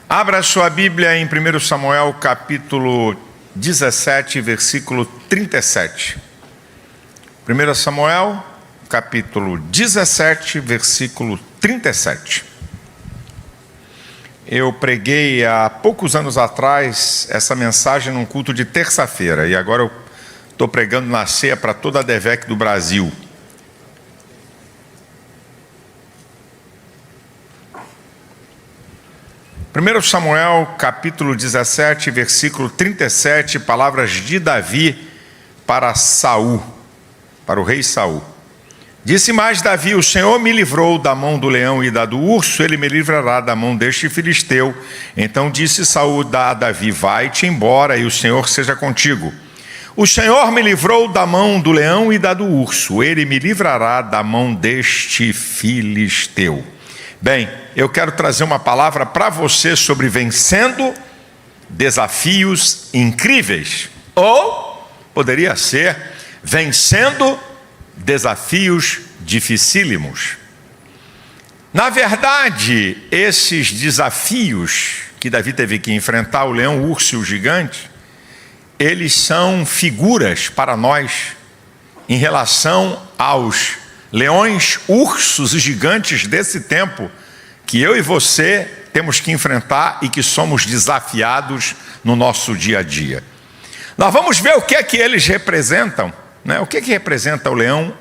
Abra sua Bíblia em 1 Samuel capítulo 17, versículo 37. 1 Samuel capítulo 17, versículo 37. Eu preguei há poucos anos atrás essa mensagem num culto de terça-feira e agora eu estou pregando na ceia para toda a DEVEC do Brasil. Primeiro Samuel, capítulo 17, versículo 37, palavras de Davi para Saul, para o rei Saul. Disse mais Davi: o Senhor me livrou da mão do leão e da do urso, ele me livrará da mão deste filisteu. Então disse Saul a Davi: vai-te embora e o Senhor seja contigo. O Senhor me livrou da mão do leão e da do urso, ele me livrará da mão deste filisteu. Bem, eu quero trazer uma palavra para você sobre vencendo desafios incríveis. Ou poderia ser vencendo desafios dificílimos. Na verdade, esses desafios que Davi teve que enfrentar, o leão, o urso e o gigante, eles são figuras para nós em relação aos leões, ursos e gigantes desse tempo que eu e você temos que enfrentar e que somos desafiados no nosso dia a dia. Nós vamos ver o que é que eles representam, né? O que é que representa o leão,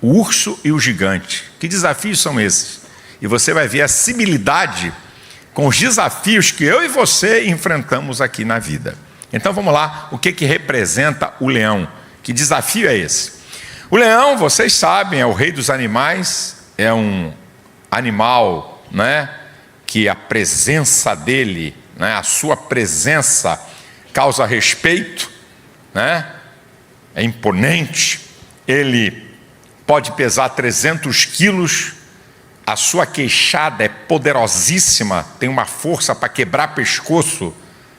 o urso e o gigante. Que desafios são esses? E você vai ver a similaridade com os desafios que eu e você enfrentamos aqui na vida. Então vamos lá, o que é que representa o leão? Que desafio é esse? O leão, vocês sabem, é o rei dos animais, é um animal, né, que a presença dele, né, a sua presença causa respeito, né, é imponente, ele pode pesar 300 quilos, a sua queixada é poderosíssima, tem uma força para quebrar pescoço,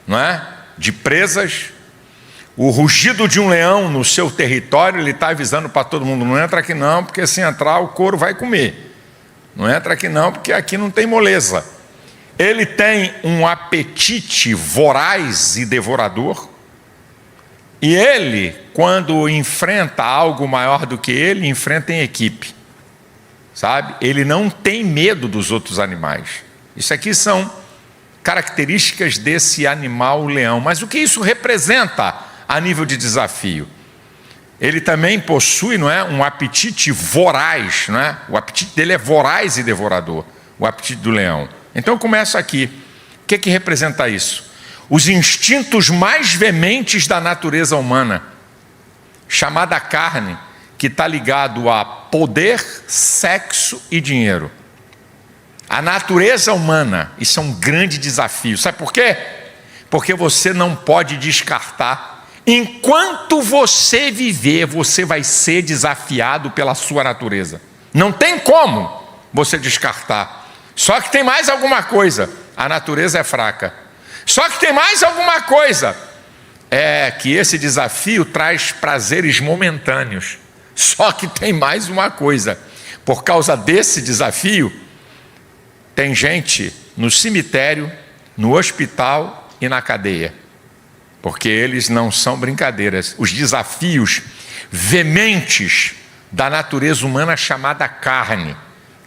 não é, de presas. O rugido de um leão no seu território, ele está avisando para todo mundo: não entra aqui não, porque se entrar o couro vai comer. Não entra aqui não, porque aqui não tem moleza. Ele tem um apetite voraz e devorador. E ele, quando enfrenta algo maior do que ele, enfrenta em equipe. Sabe? Ele não tem medo dos outros animais. Isso aqui são características desse animal leão. Mas o que isso representa a nível de desafio? Ele também possui, não é, um apetite voraz, não é? O apetite dele é voraz e devorador, o apetite do leão. Então eu começo aqui. O que é que representa isso? Os instintos mais veementes da natureza humana, chamada carne, que está ligado a poder, sexo e dinheiro. A natureza humana, isso é um grande desafio. Sabe por quê? Porque você não pode descartar. Enquanto você viver, você vai ser desafiado pela sua natureza. Não tem como você descartar. Só que tem mais alguma coisa. A natureza é fraca. Só que tem mais alguma coisa. É que esse desafio traz prazeres momentâneos. Só que tem mais uma coisa. Por causa desse desafio, tem gente no cemitério, no hospital e na cadeia. Porque eles não são brincadeiras. Os desafios veementes da natureza humana chamada carne.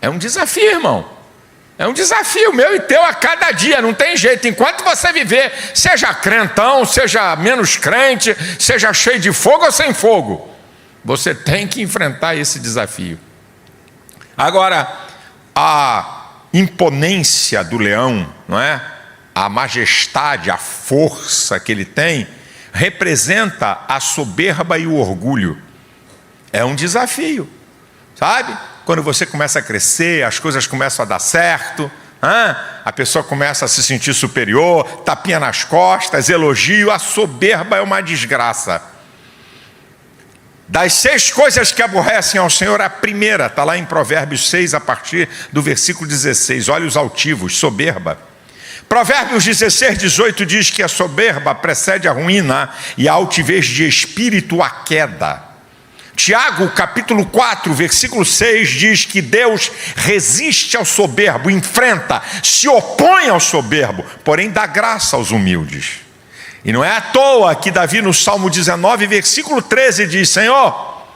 É um desafio, irmão. É um desafio meu e teu a cada dia, não tem jeito. Enquanto você viver, seja crentão, seja menos crente, seja cheio de fogo ou sem fogo, você tem que enfrentar esse desafio. Agora, a imponência do leão, não é? A majestade, a força que ele tem, representa a soberba e o orgulho. É um desafio, sabe? Quando você começa a crescer, as coisas começam a dar certo, a pessoa começa a se sentir superior, tapinha nas costas, elogio, a soberba é uma desgraça. Das 6 coisas que aborrecem ao Senhor, a primeira, está lá em Provérbios 6, a partir do versículo 16, olhos altivos, soberba. Provérbios 16, 18 diz que a soberba precede a ruína e a altivez de espírito a queda. Tiago, capítulo 4, versículo 6, diz que Deus resiste ao soberbo, enfrenta, se opõe ao soberbo, porém dá graça aos humildes. E não é à toa que Davi, no Salmo 19, versículo 13, diz: Senhor,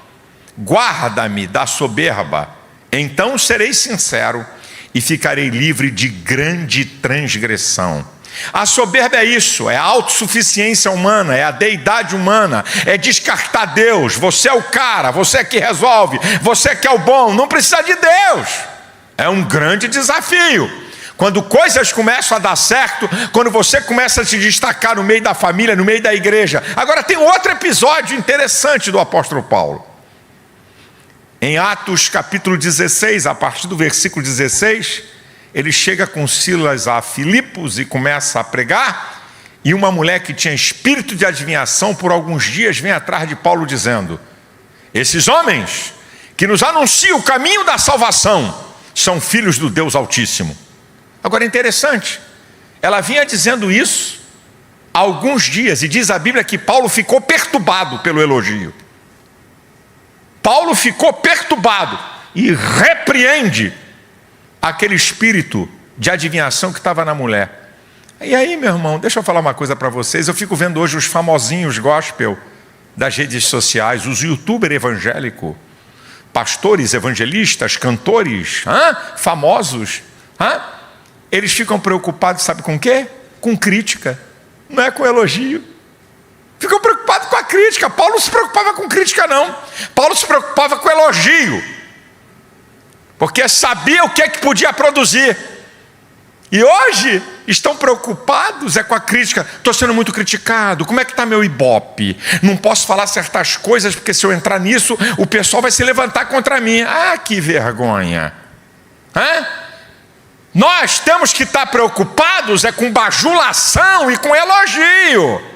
guarda-me da soberba, então serei sincero e ficarei livre de grande transgressão. A soberba é isso, é a autossuficiência humana, é a deidade humana, é descartar Deus. Você é o cara, você é que resolve, você é que é o bom, não precisa de Deus. É um grande desafio. Quando coisas começam a dar certo, quando você começa a se destacar no meio da família, no meio da igreja. Agora tem outro episódio interessante do apóstolo Paulo. Em Atos capítulo 16, a partir do versículo 16, ele chega com Silas a Filipos e começa a pregar, e uma mulher que tinha espírito de adivinhação por alguns dias vem atrás de Paulo dizendo: esses homens que nos anunciam o caminho da salvação são filhos do Deus Altíssimo. Agora é interessante, ela vinha dizendo isso há alguns dias, e diz a Bíblia que Paulo ficou perturbado pelo elogio. Paulo ficou perturbado e repreende aquele espírito de adivinhação que estava na mulher. E aí, meu irmão, deixa eu falar uma coisa para vocês. Eu fico vendo hoje os famosinhos gospel das redes sociais, os youtubers evangélicos, pastores evangelistas, cantores, famosos. Eles ficam preocupados, sabe com o quê? Com crítica, não é com elogio. Ficam preocupados com a crítica. Paulo não se preocupava com crítica, não. Paulo se preocupava com elogio, porque sabia o que é que podia produzir. E hoje estão preocupados com a crítica. Estou sendo muito criticado, como é que está meu ibope? Não posso falar certas coisas, porque se eu entrar nisso, o pessoal vai se levantar contra mim. Ah, que vergonha. Nós temos que estar preocupados com bajulação e com elogio,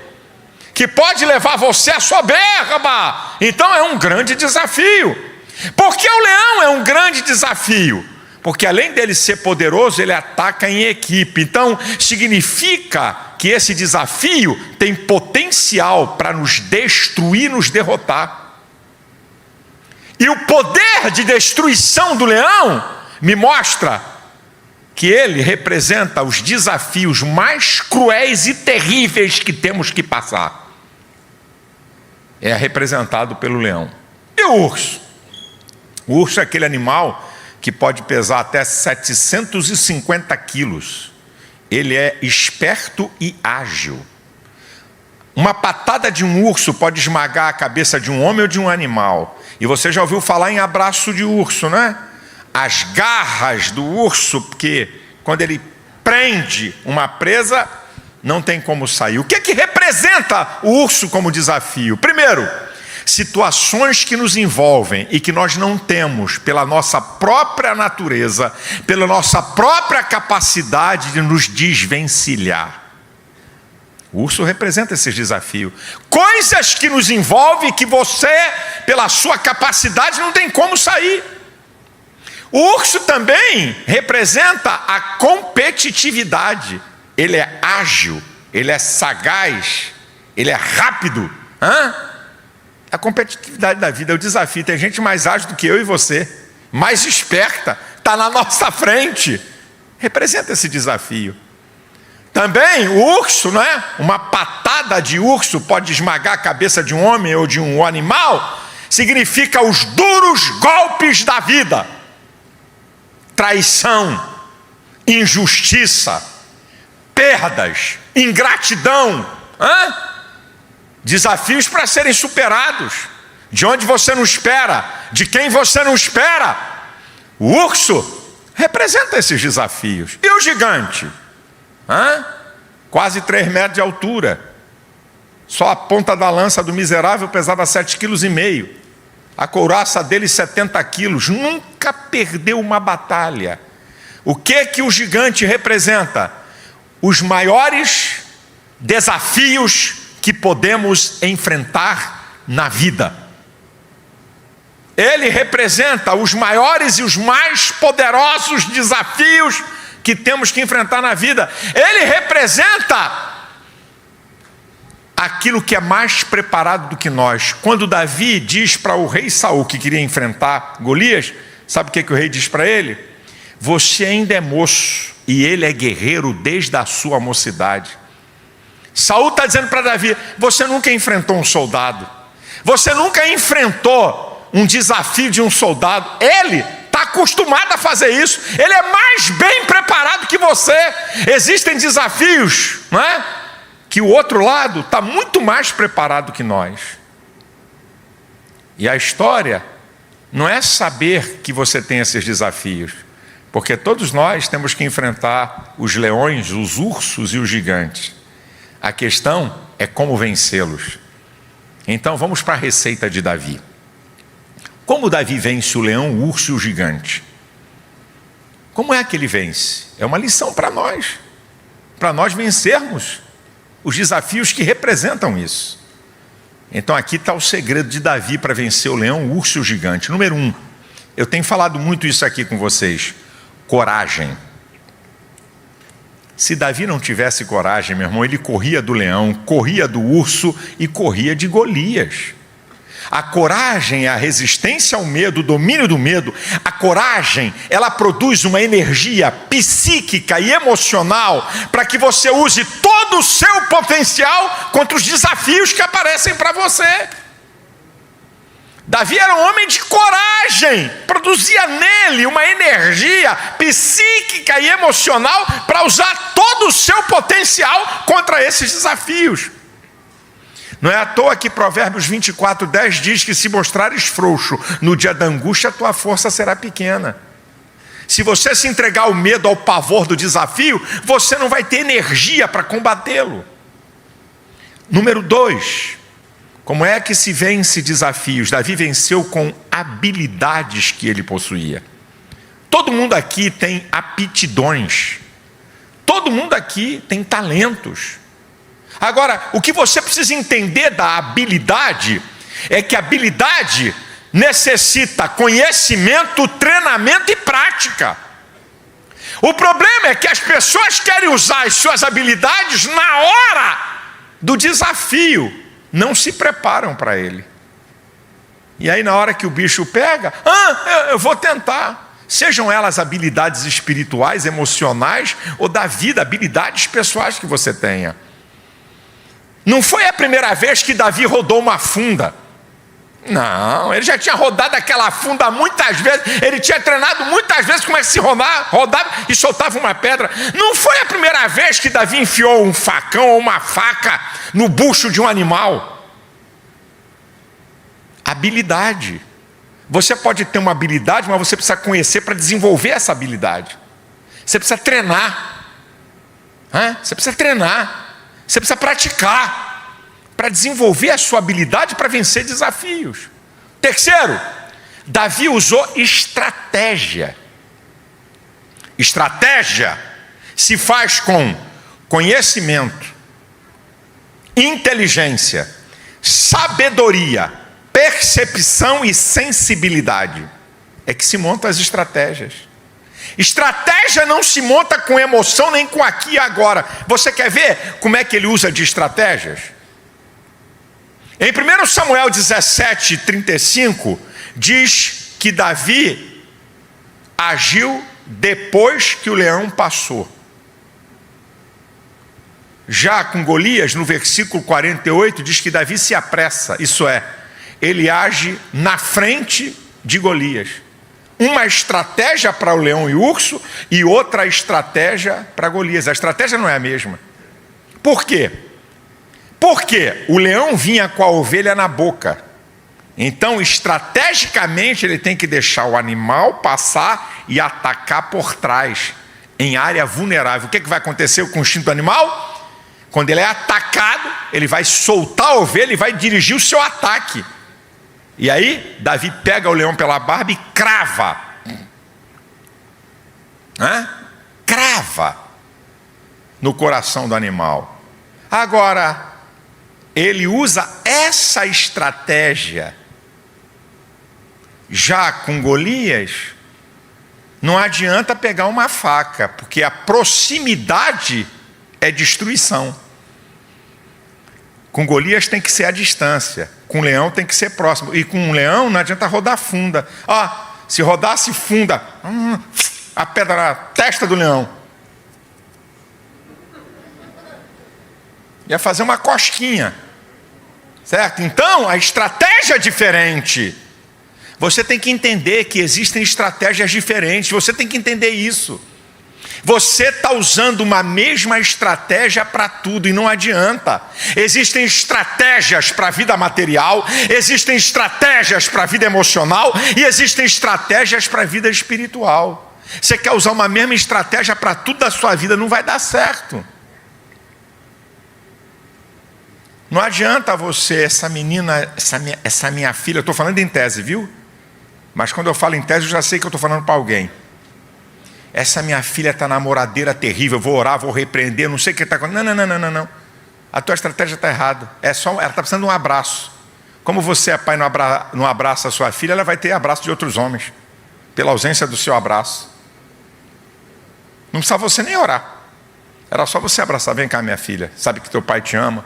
que pode levar você à soberba. Então é um grande desafio. Por que o leão é um grande desafio? Porque além dele ser poderoso, ele ataca em equipe. Então significa que esse desafio tem potencial para nos destruir, nos derrotar. E o poder de destruição do leão me mostra que ele representa os desafios mais cruéis e terríveis que temos que passar. É representado pelo leão. E o urso? O urso é aquele animal que pode pesar até 750 quilos. Ele é esperto e ágil. Uma patada de um urso pode esmagar a cabeça de um homem ou de um animal. E você já ouviu falar em abraço de urso, não é? As garras do urso, porque quando ele prende uma presa, não tem como sair. O que é que representa o urso como desafio? Primeiro, situações que nos envolvem e que nós não temos, pela nossa própria natureza, pela nossa própria capacidade de nos desvencilhar. O urso representa esse desafio. Coisas que nos envolvem que você, pela sua capacidade, não tem como sair. O urso também representa a competitividade. Ele é ágil, ele é sagaz, ele é rápido. A competitividade da vida é o desafio. Tem gente mais ágil do que eu e você, mais esperta, está na nossa frente. Representa esse desafio. Também o urso, não é? Uma patada de urso pode esmagar a cabeça de um homem ou de um animal. Significa os duros golpes da vida. Traição, injustiça, perdas, ingratidão, desafios para serem superados, de onde você não espera, de quem você não espera. O urso representa esses desafios. E o gigante? Quase 3 metros de altura. Só a ponta da lança do miserável pesava 7,5 kg. A couraça dele 70 quilos. Nunca perdeu uma batalha. O que o gigante representa? Os maiores desafios que podemos enfrentar na vida. Ele representa os maiores e os mais poderosos desafios que temos que enfrentar na vida. Ele representa aquilo que é mais preparado do que nós. Quando Davi diz para o rei Saul que queria enfrentar Golias, sabe o que o rei diz para ele? Você ainda é moço e ele é guerreiro desde a sua mocidade. Saul está dizendo para Davi, você nunca enfrentou um soldado, você nunca enfrentou um desafio de um soldado. Ele está acostumado a fazer isso, ele é mais bem preparado que você. Existem desafios, não é? Que o outro lado está muito mais preparado que nós. E a história não é saber que você tem esses desafios, porque todos nós temos que enfrentar os leões, os ursos e os gigantes. A questão é como vencê-los. Então vamos para a receita de Davi. Como Davi vence o leão, o urso e o gigante? Como é que ele vence? É uma lição para nós vencermos os desafios que representam isso. Então aqui está o segredo de Davi para vencer o leão, o urso e o gigante. Número 1, eu tenho falado muito isso aqui com vocês: coragem. Se Davi não tivesse coragem, meu irmão, ele corria do leão, corria do urso e corria de Golias. A coragem é a resistência ao medo, o domínio do medo. A coragem, ela produz uma energia psíquica e emocional para que você use todo o seu potencial contra os desafios que aparecem para você. Davi era um homem de coragem, produzia nele uma energia psíquica e emocional para usar todo o seu potencial contra esses desafios. Não é à toa que Provérbios 24:10 diz que se mostrares frouxo no dia da angústia, a tua força será pequena. Se você se entregar ao medo, ao pavor do desafio, você não vai ter energia para combatê-lo. Número 2, como é que se vence desafios? Davi venceu com habilidades que ele possuía. Todo mundo aqui tem aptidões, todo mundo aqui tem talentos. Agora, o que você precisa entender da habilidade é que a habilidade necessita conhecimento, treinamento e prática. O problema é que as pessoas querem usar as suas habilidades na hora do desafio, não se preparam para ele. E aí na hora que o bicho pega, eu vou tentar. Sejam elas habilidades espirituais, emocionais ou da vida, habilidades pessoais que você tenha. Não foi a primeira vez que Davi rodou uma funda. Não, ele já tinha rodado aquela funda muitas vezes. Ele tinha treinado muitas vezes como é que se rodava e soltava uma pedra. Não foi a primeira vez que Davi enfiou um facão ou uma faca no bucho de um animal. Habilidade. Você pode ter uma habilidade, mas você precisa conhecer para desenvolver essa habilidade. Você precisa treinar. Você precisa treinar. Você precisa praticar para desenvolver a sua habilidade para vencer desafios. Terceiro, Davi usou estratégia. Estratégia se faz com conhecimento, inteligência, sabedoria, percepção e sensibilidade. É que se montam as estratégias. Estratégia não se monta com emoção nem com aqui e agora. Você quer ver como é que ele usa de estratégias? Em 1 Samuel 17:35 diz que Davi agiu depois que o leão passou. Já com Golias, no versículo 48, diz que Davi se apressa, isso é, ele age na frente de Golias. Uma estratégia para o leão e o urso e outra estratégia para Golias. A estratégia não é a mesma. Por quê? Porque o leão vinha com a ovelha na boca. Então, estrategicamente, ele tem que deixar o animal passar e atacar por trás, em área vulnerável. O que vai acontecer com o instinto animal? Quando ele é atacado, ele vai soltar a ovelha e vai dirigir o seu ataque. E aí, Davi pega o leão pela barba e crava. Crava no coração do animal. Agora, ele usa essa estratégia. Já com Golias, não adianta pegar uma faca, porque a proximidade é destruição. Com Golias tem que ser à distância, com leão tem que ser próximo, e com um leão não adianta rodar funda. Se rodasse funda, a pedra na testa do leão. Ia fazer uma cosquinha, certo? Então a estratégia é diferente. Você tem que entender que existem estratégias diferentes, você tem que entender isso. Você está usando uma mesma estratégia para tudo e não adianta. Existem estratégias para a vida material, existem estratégias para a vida emocional e existem estratégias para a vida espiritual. Você quer usar uma mesma estratégia para tudo da sua vida, não vai dar certo. Não adianta você, essa menina, essa minha filha, eu estou falando em tese, viu? Mas quando eu falo em tese, eu já sei que eu estou falando para alguém. Essa minha filha está namoradeira terrível, eu vou orar, vou repreender, não sei o que está acontecendo. Não. A tua estratégia está errada. Ela está precisando de um abraço. Como você é pai, não abraça a sua filha, ela vai ter abraço de outros homens, pela ausência do seu abraço. Não precisa você nem orar. Era só você abraçar. Vem cá, minha filha, sabe que teu pai te ama.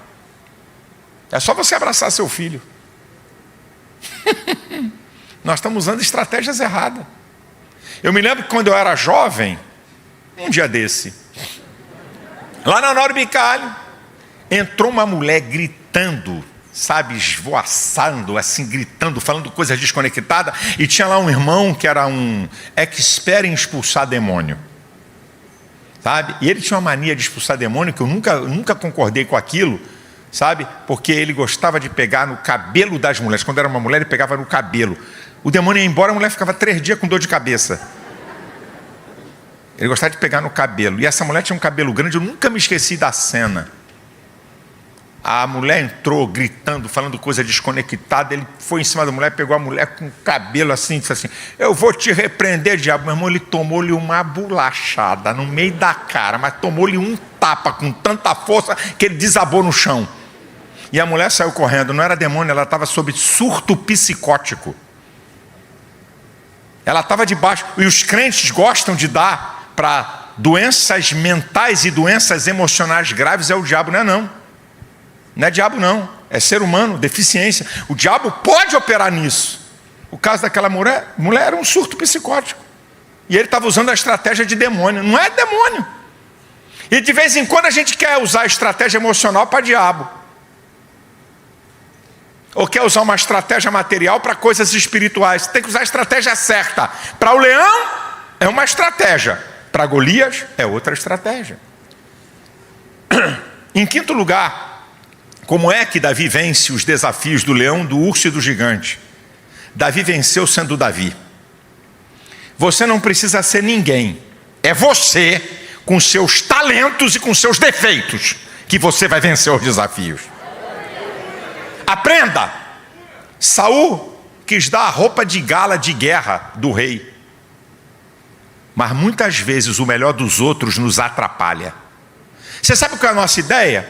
É só você abraçar seu filho. Nós estamos usando estratégias erradas. Eu me lembro que quando eu era jovem, um dia desse, lá na Honório Bicalho, entrou uma mulher gritando, sabe, esvoaçando, assim, gritando, falando coisas desconectadas, e tinha lá um irmão que era um expert em expulsar demônio, sabe, e ele tinha uma mania de expulsar demônio, que eu nunca concordei com aquilo, sabe, porque ele gostava de pegar no cabelo das mulheres. Quando era uma mulher, ele pegava no cabelo. O demônio ia embora, a mulher ficava 3 dias com dor de cabeça. Ele gostava de pegar no cabelo. E essa mulher tinha um cabelo grande, eu nunca me esqueci da cena. A mulher entrou gritando, falando coisa desconectada. Ele foi em cima da mulher, pegou a mulher com o cabelo assim, e disse assim: eu vou te repreender, diabo. Meu irmão, ele tomou-lhe uma bolachada no meio da cara, mas tomou-lhe um tapa com tanta força que ele desabou no chão. E a mulher saiu correndo. Não era demônio, ela estava sob surto psicótico. Ela estava debaixo, e os crentes gostam de dar para doenças mentais e doenças emocionais graves, é o diabo, não é diabo não, é ser humano, deficiência. O diabo pode operar nisso. O caso daquela mulher era um surto psicótico, e ele estava usando a estratégia de demônio. Não é demônio. E de vez em quando a gente quer usar a estratégia emocional para diabo, ou quer usar uma estratégia material para coisas espirituais. Tem que usar a estratégia certa. Para o leão é uma estratégia, para Golias é outra estratégia. Em quinto lugar, como é que Davi vence os desafios do leão, do urso e do gigante? Davi venceu sendo Davi. Você não precisa ser ninguém, é você com seus talentos e com seus defeitos que você vai vencer os desafios. Aprenda. Saul quis dar a roupa de gala de guerra do rei, mas muitas vezes o melhor dos outros nos atrapalha. Você sabe o que é a nossa ideia?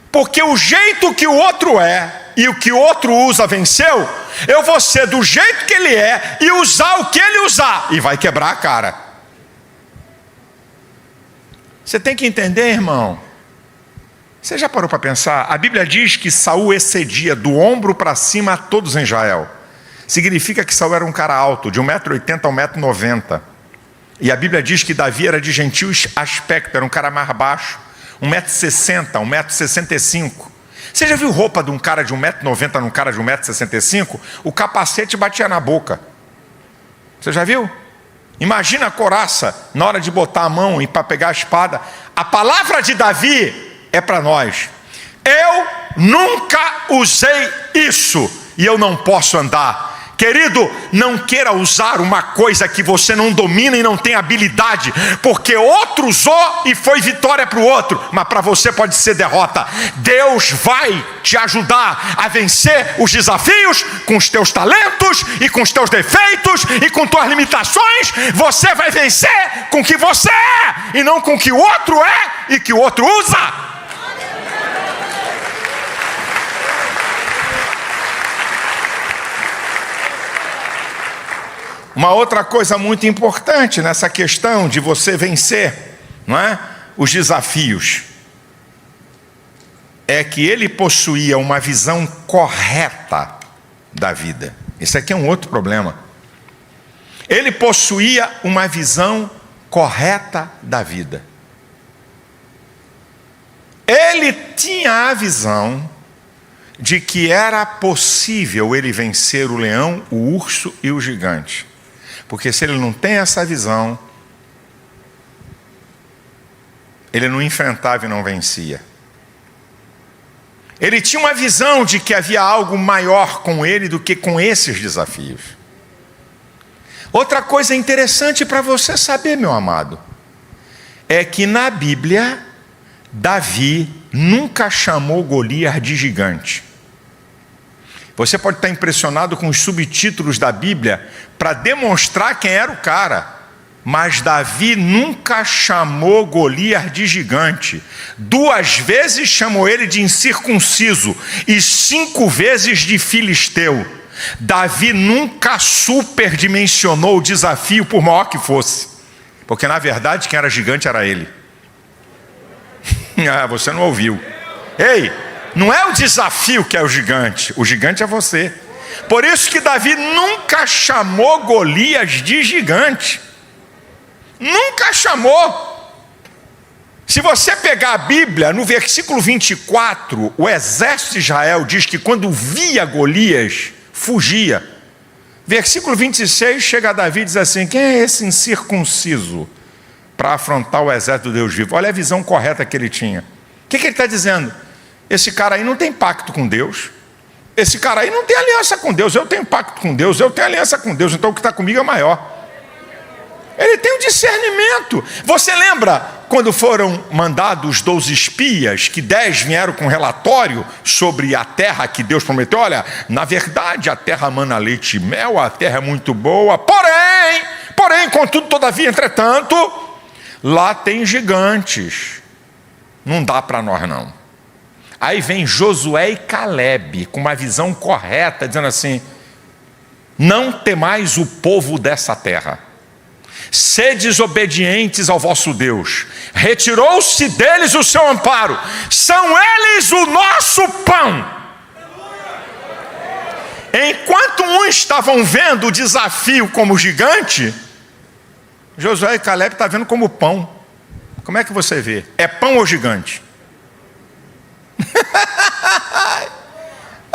Porque o jeito que o outro é e o que o outro usa venceu, eu vou ser do jeito que ele é e usar o que ele usar, e vai quebrar a cara. Você tem que entender, irmão. Você já parou para pensar? A Bíblia diz que Saul excedia do ombro para cima a todos em Israel. Significa que Saul era um cara alto, de 1,80 m a 1,90 m. E a Bíblia diz que Davi era de gentil aspecto, era um cara mais baixo, 1,60 m, 1,65 m. Você já viu roupa de um cara de 1,90 m num cara de 1,65 m? O capacete batia na boca. Você já viu? Imagina a couraça na hora de botar a mão e para pegar a espada. A palavra de Davi é para nós: eu nunca usei isso e eu não posso andar. Querido, não queira usar uma coisa que você não domina e não tem habilidade, porque outro usou e foi vitória para o outro, mas para você pode ser derrota. Deus vai te ajudar a vencer os desafios com os teus talentos e com os teus defeitos e com tuas limitações. Você vai vencer com o que você é e não com o que o outro é e que o outro usa. Uma outra coisa muito importante nessa questão de você vencer, não é, os desafios. é que ele possuía uma visão correta da vida. Esse aqui é um outro problema. Ele possuía uma visão correta da vida. Ele tinha a visão de que era possível ele vencer o leão, o urso e o gigante. Porque se ele não tem essa visão, ele não enfrentava e não vencia. Ele tinha uma visão de que havia algo maior com ele do que com esses desafios. Outra coisa interessante para você saber, meu amado, é que na Bíblia, Davi nunca chamou Golias de gigante. Você pode estar impressionado com os subtítulos da Bíblia para demonstrar quem era o cara. Mas Davi nunca chamou Golias de gigante. 2 vezes chamou ele de incircunciso e 5 vezes de filisteu. Davi nunca superdimensionou o desafio, por maior que fosse. Porque na verdade quem era gigante era ele. Ah, você não ouviu. Ei, não é o desafio que é o gigante é você. Por isso que Davi nunca chamou Golias de gigante. Nunca chamou. Se você pegar a Bíblia, no versículo 24, o exército de Israel diz que quando via Golias, fugia. Versículo 26, chega a Davi e diz assim: quem é esse incircunciso para afrontar o exército do Deus vivo? Olha a visão correta que ele tinha. O que ele está dizendo? Esse cara aí não tem pacto com Deus. Esse cara aí não tem aliança com Deus. Eu tenho pacto com Deus, eu tenho aliança com Deus, então o que está comigo é maior. Ele tem um discernimento. Você lembra quando foram mandados 12 espias, que 10 vieram com relatório sobre a terra que Deus prometeu? Olha, na verdade a terra mana leite e mel, a terra é muito boa, porém, contudo, todavia, entretanto, lá tem gigantes, não dá para nós não. Aí vem Josué e Calebe com uma visão correta, dizendo assim: não temais o povo dessa terra, sedes obedientes ao vosso Deus, retirou-se deles o seu amparo, são eles o nosso pão. Enquanto uns estavam vendo o desafio como gigante, Josué e Calebe estavam vendo como pão. Como é que você vê? É pão ou gigante?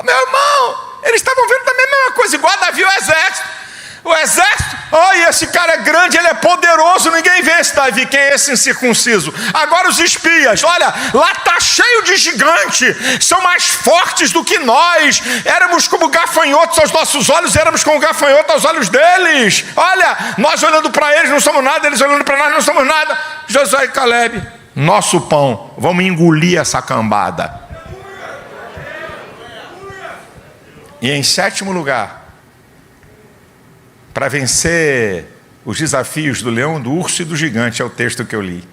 Meu irmão, eles estavam vendo também a mesma coisa, igual Davi, o exército. O exército, olha, esse cara é grande, ele é poderoso, ninguém vê esse Davi, quem é esse incircunciso? Agora os espias, olha, lá está cheio de gigante, são mais fortes do que nós, éramos como gafanhotos aos nossos olhos, éramos como gafanhotos aos olhos deles. Olha, nós olhando para eles não somos nada, eles olhando para nós não somos nada. Josué e Calebe, nosso pão, vamos engolir essa cambada. E em 7º lugar, para vencer os desafios do leão, do urso e do gigante, é o texto que eu li.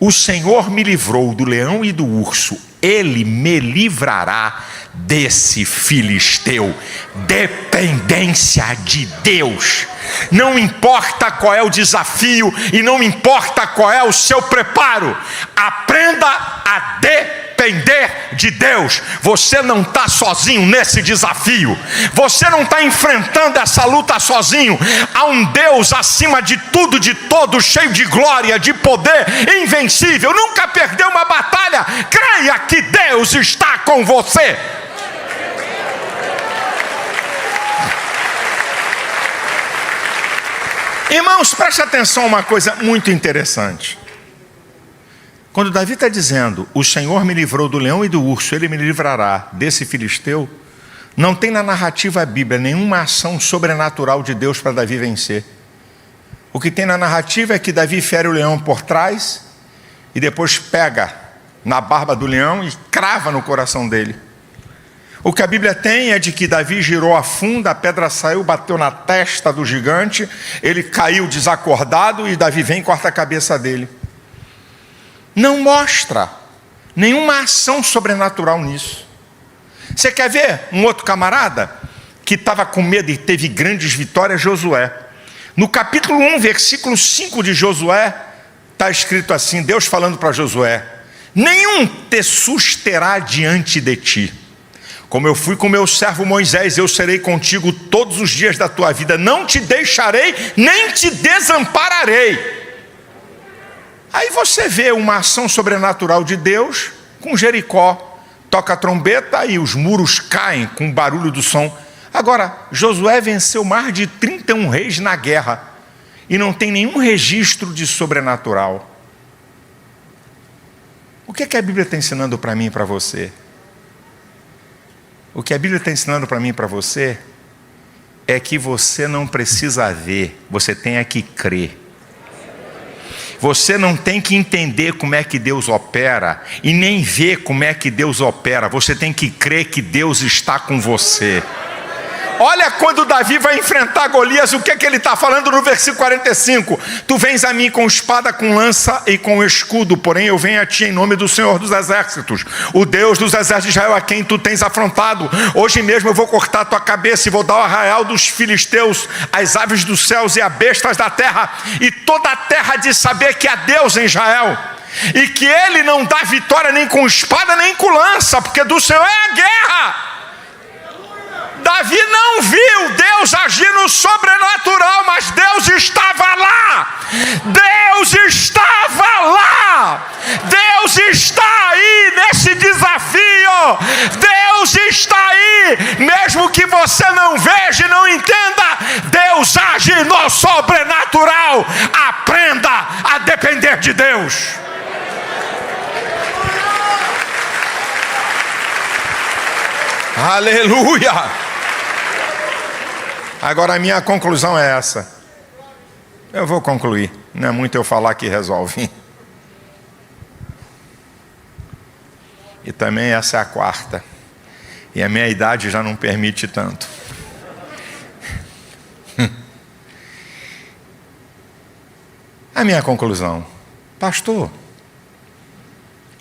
O Senhor me livrou do leão e do urso, Ele me livrará desse filisteu. Dependência de Deus. Não importa qual é o desafio e não importa qual é o seu preparo, aprenda a depender de Deus. Você não está sozinho nesse desafio, você não está enfrentando essa luta sozinho. Há um Deus acima de tudo, de todos, cheio de glória, de poder, invencível, nunca perdeu uma batalha. Creia que Deus está com você. Irmãos, preste atenção a uma coisa muito interessante. Quando Davi está dizendo, o Senhor me livrou do leão e do urso, Ele me livrará desse filisteu, não tem na narrativa bíblica nenhuma ação sobrenatural de Deus para Davi vencer. O que tem na narrativa é que Davi fere o leão por trás e depois pega na barba do leão e crava no coração dele. O que a Bíblia tem é de que Davi girou a funda, a pedra saiu, bateu na testa do gigante, ele caiu desacordado e Davi vem e corta a cabeça dele. Não mostra nenhuma ação sobrenatural nisso. Você quer ver um outro camarada que estava com medo e teve grandes vitórias? Josué. No capítulo 1, versículo 5 de Josué, está escrito assim, Deus falando para Josué: nenhum te susterá diante de ti. Como eu fui com meu servo Moisés, eu serei contigo todos os dias da tua vida. Não te deixarei, nem te desampararei. Aí você vê uma ação sobrenatural de Deus com Jericó. Toca a trombeta e os muros caem com o barulho do som. Agora, Josué venceu mais de 31 reis na guerra. E não tem nenhum registro de sobrenatural. O que é que a Bíblia está ensinando para mim e para você? O que a Bíblia está ensinando para mim e para você é que você não precisa ver, você tem que crer. Você não tem que entender como é que Deus opera e nem ver como é que Deus opera. Você tem que crer que Deus está com você. Olha quando Davi vai enfrentar Golias, o que é que ele está falando no versículo 45? Tu vens a mim com espada, com lança e com escudo, porém eu venho a ti em nome do Senhor dos Exércitos, o Deus dos exércitos de Israel, a quem tu tens afrontado. Hoje mesmo eu vou cortar a tua cabeça e vou dar o arraial dos filisteus, as aves dos céus e a bestas da terra, e toda a terra de saber que há Deus em Israel, e que ele não dá vitória nem com espada nem com lança, porque do Senhor é a guerra. Davi não viu Deus agir no sobrenatural, mas Deus estava lá. Deus estava lá. Deus está aí nesse desafio. Deus está aí, mesmo que você não veja e não entenda. Deus age no sobrenatural. Aprenda a depender de Deus. Aleluia! Agora a minha conclusão é essa. Eu vou concluir. Não é muito eu falar que resolve. E também essa é a quarta. E a minha idade já não permite tanto. A minha conclusão. Pastor,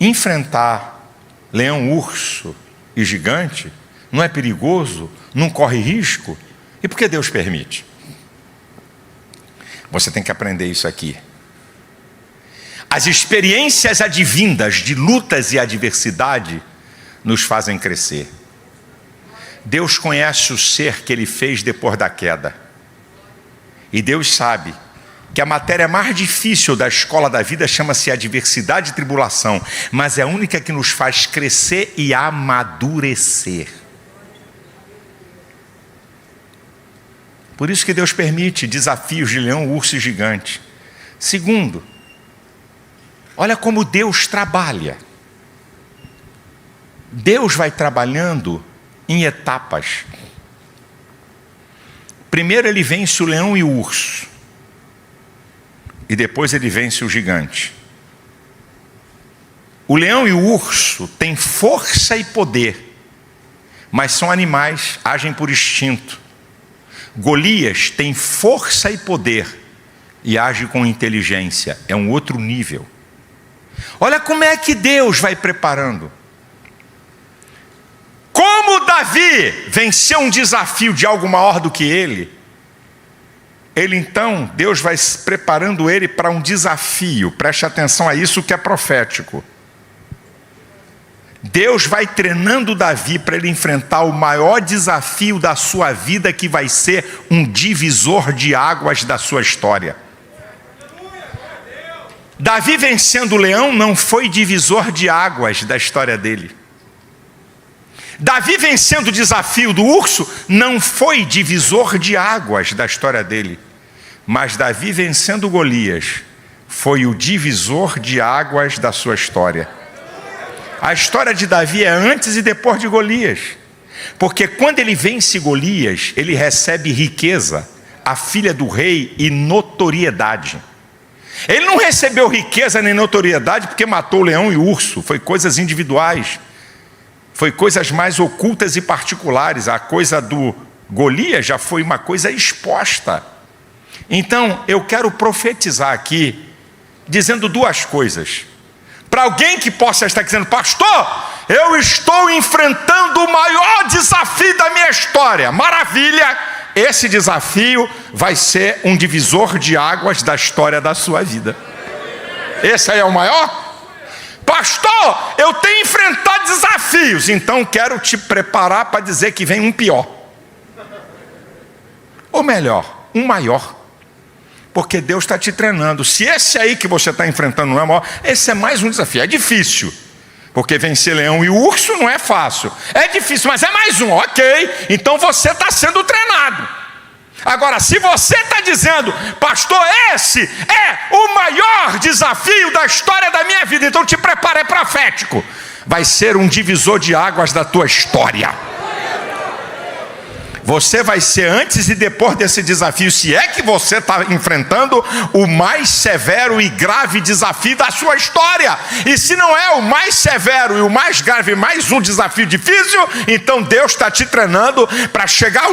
enfrentar leão, urso e gigante não é perigoso? Não corre risco? E por que Deus permite? Você tem que aprender isso aqui. As experiências advindas de lutas e adversidade nos fazem crescer. Deus conhece o ser que Ele fez depois da queda. E Deus sabe que a matéria mais difícil da escola da vida chama-se adversidade e tribulação, mas é a única que nos faz crescer e amadurecer. Por isso que Deus permite desafios de leão, urso e gigante. Segundo, olha como Deus trabalha. Deus vai trabalhando em etapas. Primeiro ele vence o leão e o urso. E depois ele vence o gigante. O leão e o urso têm força e poder, mas são animais, agem por instinto. Golias tem força e poder e age com inteligência. É um outro nível. Olha como é que Deus vai preparando. Como Davi venceu um desafio de algo maior do que ele então, Deus vai preparando ele para um desafio. Preste atenção a isso que é profético. Deus vai treinando Davi para ele enfrentar o maior desafio da sua vida, que vai ser um divisor de águas da sua história. Davi vencendo o leão não foi divisor de águas da história dele. Davi vencendo o desafio do urso não foi divisor de águas da história dele. Mas Davi vencendo Golias foi o divisor de águas da sua história. A história de Davi é antes e depois de Golias. Porque quando ele vence Golias, ele recebe riqueza, a filha do rei, e notoriedade. Ele não recebeu riqueza nem notoriedade porque matou o leão e o urso. Foi coisas individuais. Foi coisas mais ocultas e particulares. A coisa do Golias já foi uma coisa exposta. Então, eu quero profetizar aqui, dizendo duas coisas. Para alguém que possa estar dizendo: pastor, eu estou enfrentando o maior desafio da minha história. Maravilha! Esse desafio vai ser um divisor de águas da história da sua vida. Esse aí é o maior? pastor, eu tenho enfrentado desafios, então quero te preparar para dizer que vem um pior. Ou melhor, um maior. Porque Deus está te treinando. Se esse aí que você está enfrentando não é maior, esse é mais um desafio. É difícil, porque vencer leão e urso não é fácil. É difícil, mas é mais um, ok. Então você está sendo treinado. Agora, se você está dizendo, pastor, esse é o maior desafio da história da minha vida, então te prepara, é profético. Vai ser um divisor de águas da tua história. Você vai ser antes e depois desse desafio, se é que você está enfrentando o mais severo e grave desafio da sua história. E se não é o mais severo e o mais grave, mais um desafio difícil, então Deus está te treinando para chegar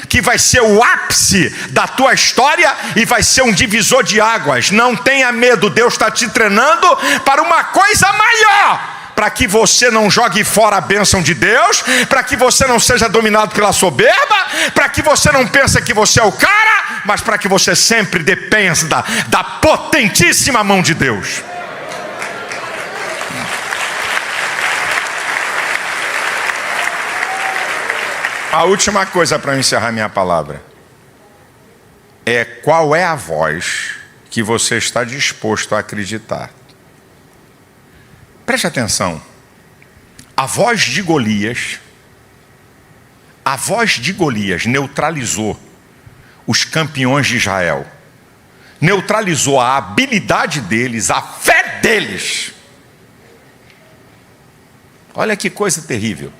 que vai ser o ápice da tua história e vai ser um divisor de águas. Não tenha medo, Deus está te treinando para uma coisa maior. Para que você não jogue fora a bênção de Deus, para que você não seja dominado pela soberba, para que você não pense que você é o cara, mas para que você sempre dependa da potentíssima mão de Deus. A última coisa para eu encerrar minha palavra é: qual é a voz que você está disposto a acreditar? Preste atenção, a voz de Golias neutralizou os campeões de Israel, neutralizou a habilidade deles, a fé deles. Olha que coisa terrível.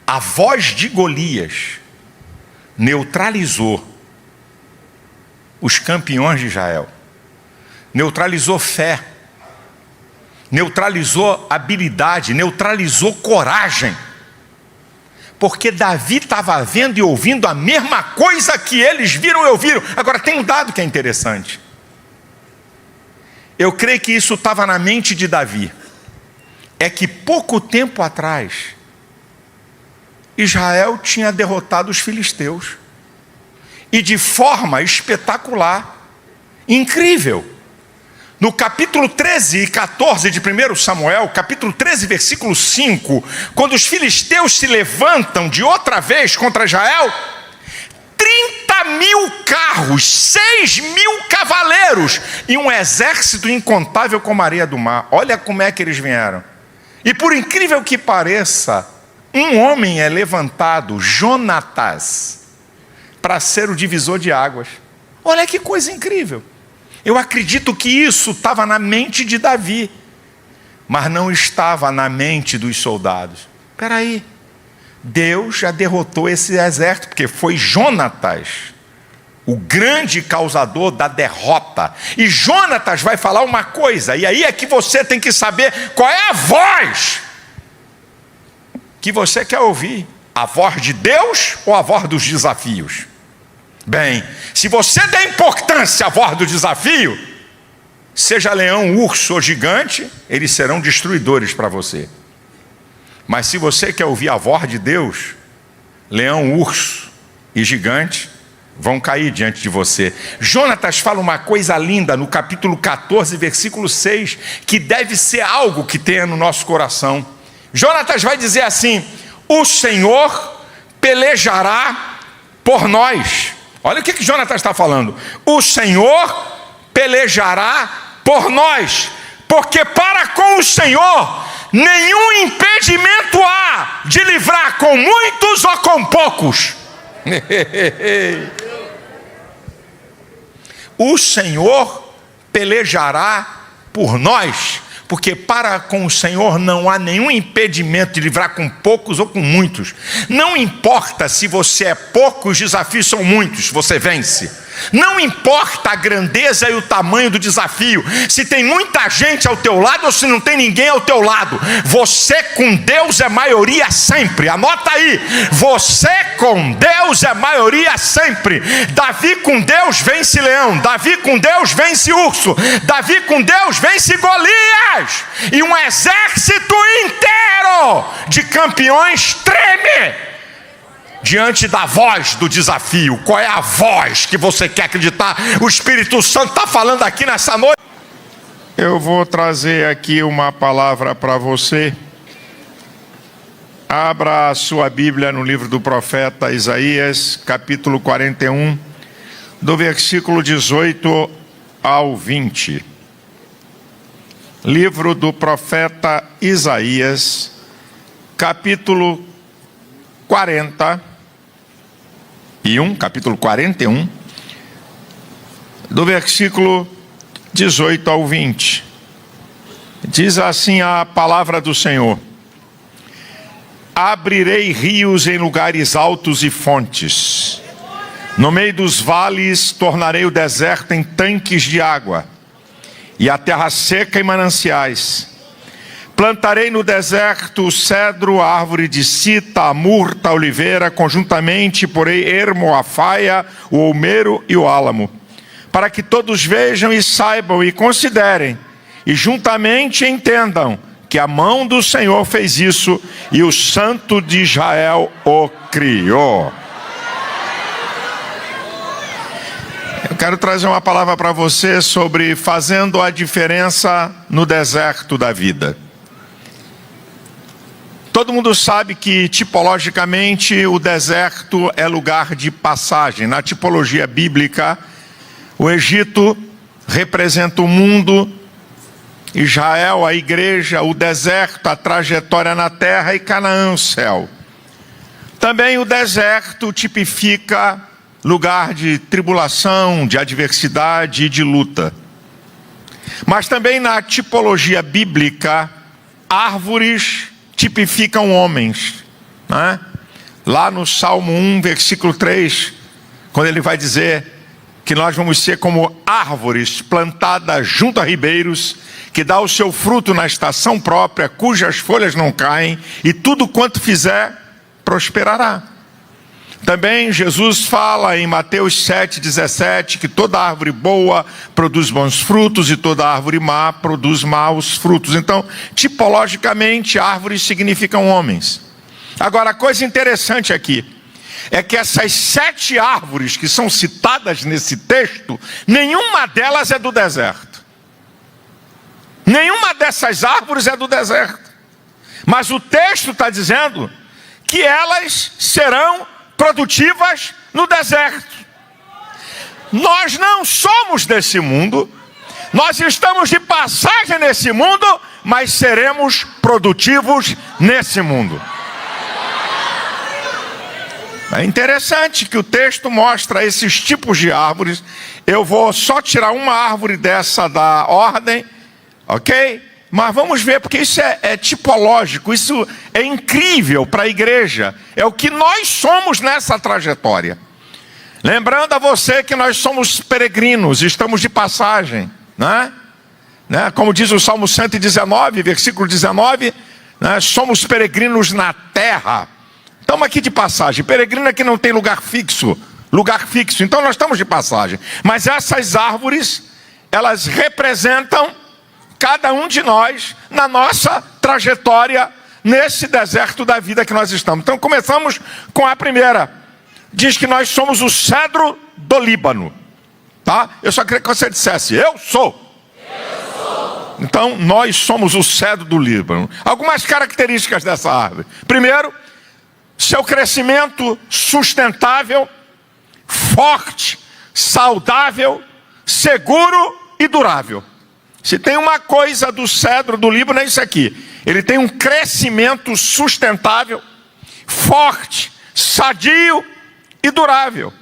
A voz de Golias neutralizou os campeões de Israel, neutralizou fé, neutralizou habilidade, neutralizou coragem, porque Davi estava vendo e ouvindo a mesma coisa que eles viram e ouviram. Agora tem um dado que é interessante. Eu creio que isso estava na mente de Davi. É que pouco tempo atrás Israel tinha derrotado os filisteus, e de forma espetacular, incrível. No capítulo 13 e 14 de 1 Samuel, capítulo 13, versículo 5, quando os filisteus se levantam de outra vez contra Israel, 30.000 carros, 6.000 cavaleiros e um exército incontável como a areia do mar. Olha como é que eles vieram. E por incrível que pareça, um homem é levantado, Jonatas, para ser o divisor de águas. Olha que coisa incrível. Eu acredito que isso estava na mente de Davi, mas não estava na mente dos soldados. Espera aí, Deus já derrotou esse exército, porque foi Jonatas, o grande causador da derrota. E Jonatas vai falar uma coisa, e aí é que você tem que saber qual é a voz que você quer ouvir. A voz de Deus ou a voz dos desafios? Bem, se você der importância à voz do desafio, seja leão, urso ou gigante, eles serão destruidores para você. Mas se você quer ouvir a voz de Deus, leão, urso e gigante vão cair diante de você. Jonatas fala uma coisa linda no capítulo 14, versículo 6, que deve ser algo que tenha no nosso coração. Jonatas vai dizer assim: o Senhor pelejará por nós. Olha o que Jonatas está falando. O Senhor pelejará por nós, porque para com o Senhor nenhum impedimento há de livrar com muitos ou com poucos. O Senhor pelejará por nós, porque para com o Senhor não há nenhum impedimento de livrar com poucos ou com muitos. Não importa se você é pouco, os desafios são muitos, você vence. Não importa a grandeza e o tamanho do desafio, se tem muita gente ao teu lado ou se não tem ninguém ao teu lado, você com Deus é maioria sempre. Anota aí, você com Deus é maioria sempre. Davi com Deus vence leão, Davi com Deus vence urso, Davi com Deus vence Golias, e um exército inteiro de campeões treme diante da voz do desafio. Qual é a voz que você quer acreditar? O Espírito Santo está falando aqui nessa noite. Eu vou trazer aqui uma palavra para você. Abra a sua Bíblia no livro do profeta Isaías, capítulo 41, do versículo 18 ao 20. Livro do profeta Isaías, capítulo 41, do versículo 18 ao 20. Diz assim a palavra do Senhor: abrirei rios em lugares altos e fontes. No meio dos vales tornarei o deserto em tanques de água, e a terra seca em mananciais. Plantarei no deserto o cedro, a árvore de sita, a murta, a oliveira, conjuntamente porei ermo, a faia, o olmeiro e o álamo, para que todos vejam e saibam e considerem, e juntamente entendam que a mão do Senhor fez isso e o Santo de Israel o criou. Eu quero trazer uma palavra para você sobre fazendo a diferença no deserto da vida. Todo mundo sabe que tipologicamente o deserto é lugar de passagem. Na tipologia bíblica, o Egito representa o mundo, Israel, a igreja, o deserto, a trajetória na terra, e Canaã, o céu. Também o deserto tipifica lugar de tribulação, de adversidade e de luta. Mas também na tipologia bíblica, árvores tipificam homens, né? Lá no Salmo 1, versículo 3, quando ele vai dizer que nós vamos ser como árvores plantadas junto a ribeiros, que dá o seu fruto na estação própria, cujas folhas não caem, e tudo quanto fizer prosperará. Também Jesus fala em Mateus 7,17 que toda árvore boa produz bons frutos e toda árvore má produz maus frutos. Então, tipologicamente, árvores significam homens. Agora, a coisa interessante aqui é que essas 7 árvores que são citadas nesse texto, nenhuma delas é do deserto. Nenhuma dessas árvores é do deserto. Mas o texto está dizendo que elas serão produtivas no deserto. Nós não somos desse mundo, nós estamos de passagem nesse mundo, mas seremos produtivos nesse mundo. É interessante que o texto mostra esses tipos de árvores. Eu vou só tirar uma árvore dessa da ordem, ok? Mas vamos ver, porque isso é tipológico, isso é incrível para a igreja. É o que nós somos nessa trajetória. Lembrando a você que nós somos peregrinos, estamos de passagem, né? Como diz o Salmo 119, versículo 19, né? Somos peregrinos na terra. Estamos aqui de passagem. Peregrino é que não tem lugar fixo. Então nós estamos de passagem. Mas essas árvores, elas representam cada um de nós na nossa trajetória nesse deserto da vida que nós estamos. Então começamos com a primeira. Diz que nós somos o cedro do Líbano, tá? Eu só queria que você dissesse: eu sou. Então nós somos o cedro do Líbano. Algumas características dessa árvore. Primeiro, seu crescimento sustentável, forte, saudável, seguro e durável. Se tem uma coisa do cedro do Líbano, é isso aqui. Ele tem um crescimento sustentável, forte, sadio e durável.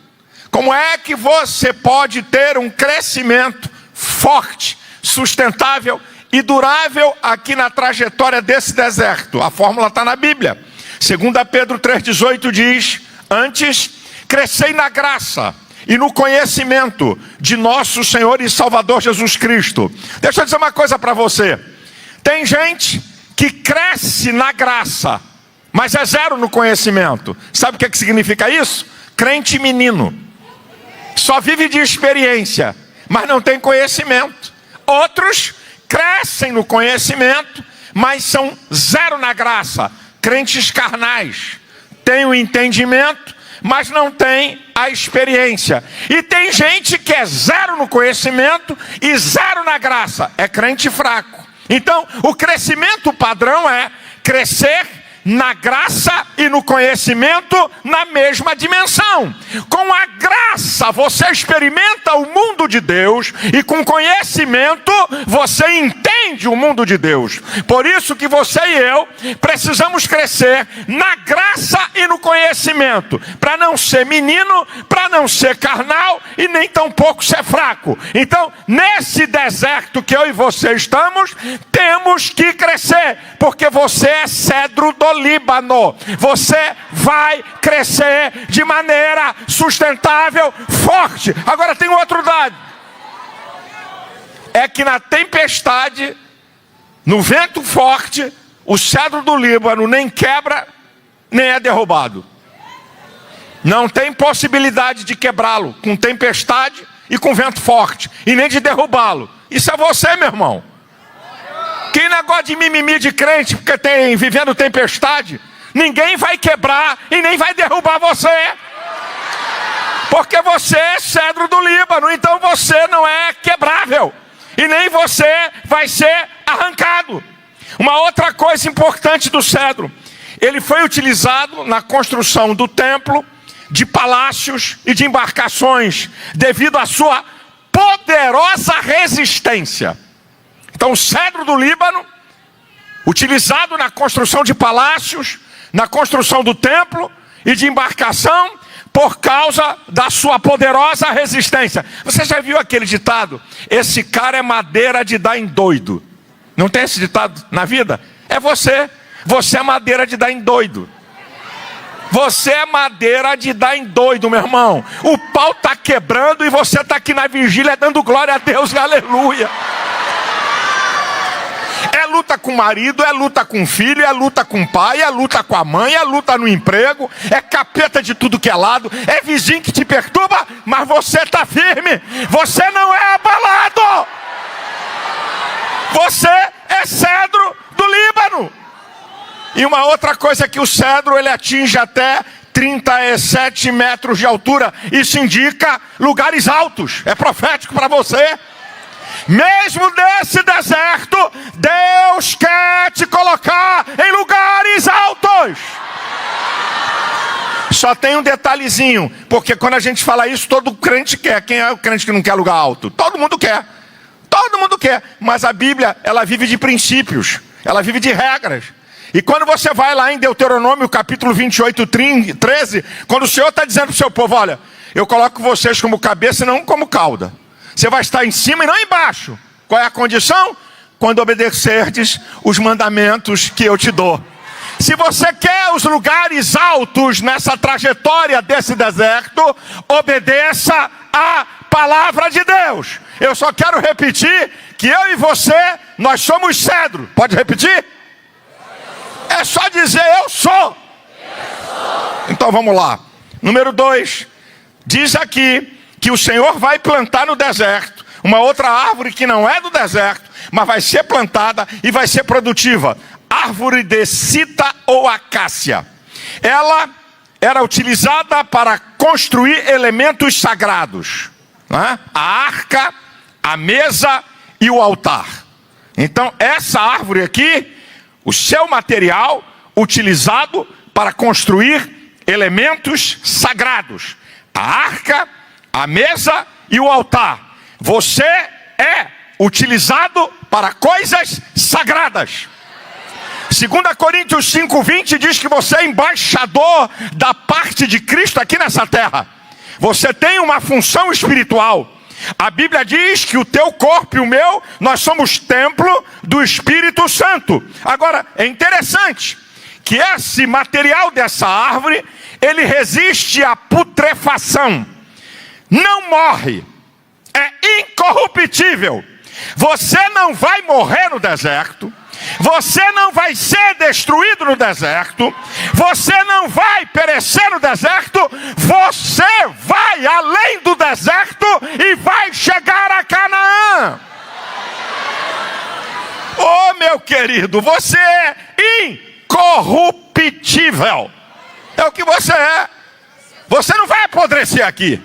Como é que você pode ter um crescimento forte, sustentável e durável aqui na trajetória desse deserto? A fórmula está na Bíblia. 2 Pedro 3,18 diz: antes, crescei na graça e no conhecimento de nosso Senhor e Salvador Jesus Cristo. Deixa eu dizer uma coisa para você. Tem gente que cresce na graça, mas é zero no conhecimento. Sabe o que significa isso? Crente menino. Só vive de experiência, mas não tem conhecimento. Outros crescem no conhecimento, mas são zero na graça. Crentes carnais. Têm o entendimento, mas não tem a experiência. E tem gente que é 0 no conhecimento e 0 na graça. É crente fraco. Então, o crescimento padrão é crescer na graça e no conhecimento na mesma dimensão. Com a graça você experimenta o mundo de Deus, e com conhecimento você entende o mundo de Deus. Por isso que você e eu precisamos crescer na graça e no conhecimento, para não ser menino, para não ser carnal e nem tampouco ser fraco. Então, nesse deserto que eu e você estamos, temos que crescer, porque você é cedro do Líbano. Você vai crescer de maneira sustentável, forte. Agora tem outro dado. É que na tempestade, no vento forte, o cedro do Líbano nem quebra, nem é derrubado. Não tem possibilidade de quebrá-lo com tempestade e com vento forte, e nem de derrubá-lo. Isso é você, meu irmão. Que negócio de mimimi de crente, porque tem vivendo tempestade. Ninguém vai quebrar e nem vai derrubar você, porque você é cedro do Líbano. Então você não é quebrável, e nem você vai ser arrancado. Uma outra coisa importante do cedro: ele foi utilizado na construção do templo, de palácios e de embarcações, devido à sua poderosa resistência. Então, o cedro do Líbano, utilizado na construção de palácios, na construção do templo e de embarcação, por causa da sua poderosa resistência. Você já viu aquele ditado? Esse cara é madeira de dar em doido. Não tem esse ditado na vida? É você. Você é madeira de dar em doido. Você é madeira de dar em doido, meu irmão. O pau está quebrando e você está aqui na vigília dando glória a Deus, aleluia. É luta com o marido, é luta com o filho, é luta com o pai, é luta com a mãe, é luta no emprego, é capeta de tudo que é lado, é vizinho que te perturba, mas você está firme, você não é abalado. Você é cedro do Líbano. E uma outra coisa é que o cedro, ele atinge até 37 metros de altura. Isso indica lugares altos, é profético para você. Mesmo nesse deserto, Deus quer te colocar em lugares altos. Só tem um detalhezinho, porque quando a gente fala isso, todo crente quer. Quem é o crente que não quer lugar alto? Todo mundo quer. Todo mundo quer. Mas a Bíblia, ela vive de princípios, ela vive de regras. E quando você vai lá em Deuteronômio, capítulo 28, 13, quando o Senhor está dizendo para o seu povo: olha, eu coloco vocês como cabeça e não como cauda. Você vai estar em cima e não embaixo. Qual é a condição? Quando obedecerdes os mandamentos que eu te dou. Se você quer os lugares altos nessa trajetória desse deserto, obedeça a palavra de Deus. Eu só quero repetir que eu e você, nós somos cedro. Pode repetir? É só dizer: eu sou. Então vamos lá. Número 2. Diz aqui que o Senhor vai plantar no deserto uma outra árvore que não é do deserto, mas vai ser plantada e vai ser produtiva. Árvore de cita ou acácia. Ela era utilizada para construir elementos sagrados, né? A arca, a mesa e o altar. Então essa árvore aqui, o seu material utilizado para construir elementos sagrados. A arca, a mesa e o altar. Você é utilizado para coisas sagradas. 2 Coríntios 5:20 diz que você é embaixador da parte de Cristo aqui nessa terra. Você tem uma função espiritual. A Bíblia diz que o teu corpo e o meu, nós somos templo do Espírito Santo. Agora, é interessante que esse material dessa árvore, ele resiste à putrefação. Não morre. É incorruptível. Você não vai morrer no deserto. Você não vai ser destruído no deserto. Você não vai perecer no deserto. Você vai além do deserto e vai chegar a Canaã. Oh, meu querido, você é incorruptível. É o que você é. Você não vai apodrecer aqui.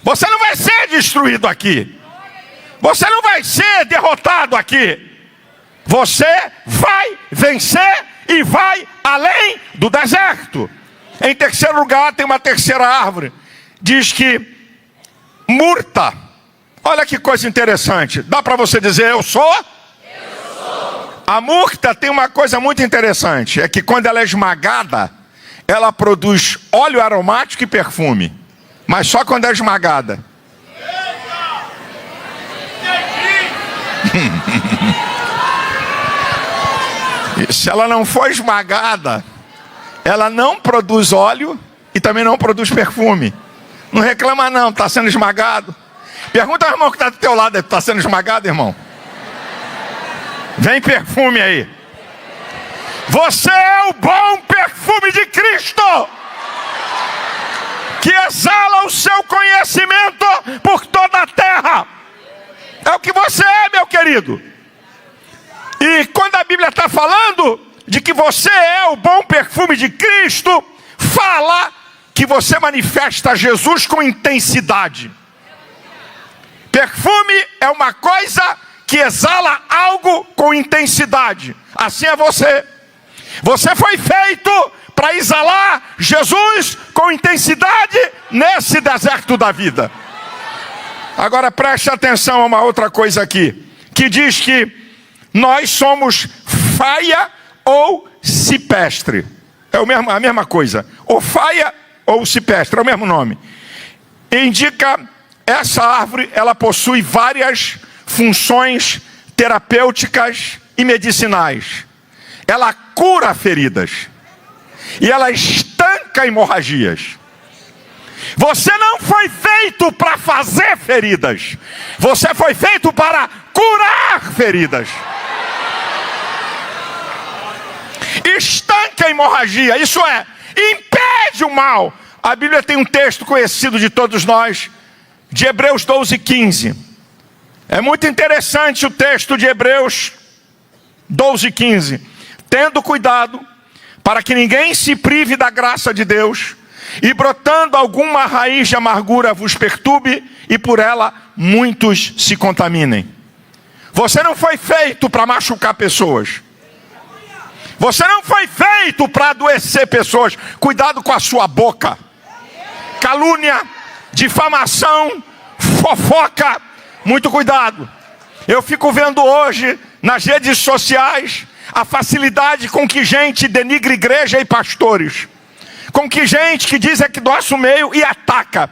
Você não vai ser destruído aqui. Você não vai ser derrotado aqui. Você vai vencer e vai além do deserto. Em terceiro lugar, tem uma terceira árvore. Diz que murta. Olha que coisa interessante. Dá para você dizer eu sou? Eu sou. A murta tem uma coisa muito interessante. É que quando ela é esmagada, ela produz óleo aromático e perfume. Mas só quando é esmagada. E se ela não for esmagada, ela não produz óleo e também não produz perfume. Não reclama não, está sendo esmagado. Pergunta ao irmão que está do teu lado, está sendo esmagado, irmão? Vem perfume aí. Você é o bom perfume de Cristo, que exala o seu conhecimento por toda a terra. É o que você é, meu querido. E quando a Bíblia está falando de que você é o bom perfume de Cristo, fala que você manifesta Jesus com intensidade. Perfume é uma coisa que exala algo com intensidade. Assim é você. Você foi feito para exalar Jesus com intensidade nesse deserto da vida. Agora preste atenção a uma outra coisa aqui, que diz que nós somos faia ou cipestre. É a mesma coisa. Ou faia ou cipestre, é o mesmo nome. Indica, essa árvore, ela possui várias funções terapêuticas e medicinais. Ela cura feridas. E ela estanca hemorragias. Você não foi feito para fazer feridas. Você foi feito para curar feridas. Estanca a hemorragia, isso é, impede o mal. A Bíblia tem um texto conhecido de todos nós, de Hebreus 12:15. É muito interessante o texto de Hebreus 12:15. Tendo cuidado para que ninguém se prive da graça de Deus, e brotando alguma raiz de amargura vos perturbe, e por ela muitos se contaminem. Você não foi feito para machucar pessoas. Você não foi feito para adoecer pessoas. Cuidado com a sua boca. Calúnia, difamação, fofoca, muito cuidado. Eu fico vendo hoje nas redes sociais a facilidade com que gente denigre igreja e pastores. Com que gente que diz é que nosso meio e ataca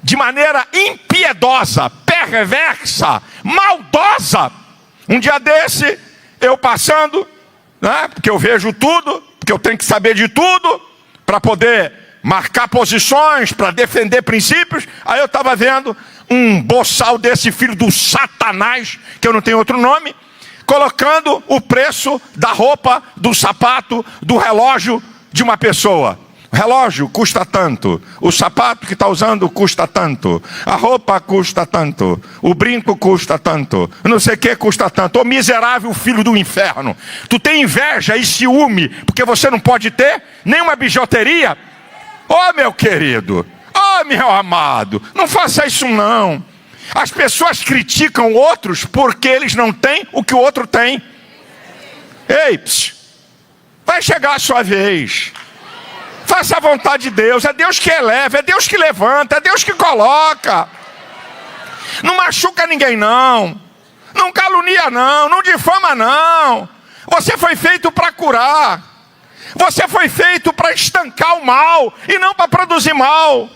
de maneira impiedosa, perversa, maldosa. Um dia desse, eu passando, né, porque eu vejo tudo, porque eu tenho que saber de tudo, para poder marcar posições, para defender princípios. Aí eu estava vendo um boçal desse filho do Satanás, que eu não tenho outro nome, colocando o preço da roupa, do sapato, do relógio de uma pessoa. O relógio custa tanto, o sapato que está usando custa tanto, a roupa custa tanto, o brinco custa tanto, não sei o que custa tanto. Ô miserável filho do inferno, tu tem inveja e ciúme porque você não pode ter nenhuma bijuteria? Ô meu querido, ô meu amado, não faça isso não. As pessoas criticam outros porque eles não têm o que o outro tem. Ei, psiu, vai chegar a sua vez. Faça a vontade de Deus. É Deus que eleva, é Deus que levanta, é Deus que coloca. Não machuca ninguém não. Não calunia não, não difama não. Você foi feito para curar. Você foi feito para estancar o mal e não para produzir mal.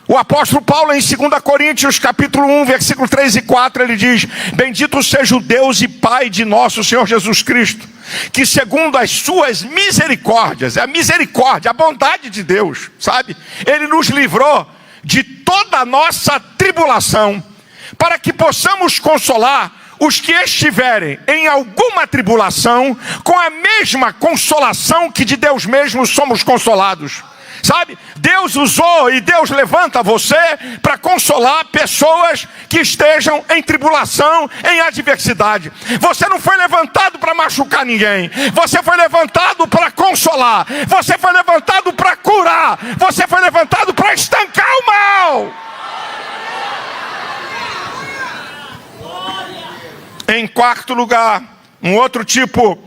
O apóstolo Paulo, em 2 Coríntios, capítulo 1, versículo 3 e 4, ele diz: bendito seja o Deus e Pai de nosso Senhor Jesus Cristo, que segundo as suas misericórdias, é a misericórdia, a bondade de Deus, sabe? Ele nos livrou de toda a nossa tribulação, para que possamos consolar os que estiverem em alguma tribulação, com a mesma consolação que de Deus mesmo somos consolados. Sabe, Deus usou e Deus levanta você para consolar pessoas que estejam em tribulação, em adversidade. Você não foi levantado para machucar ninguém. Você foi levantado para consolar. Você foi levantado para curar. Você foi levantado para estancar o mal. Em quarto lugar, um outro tipo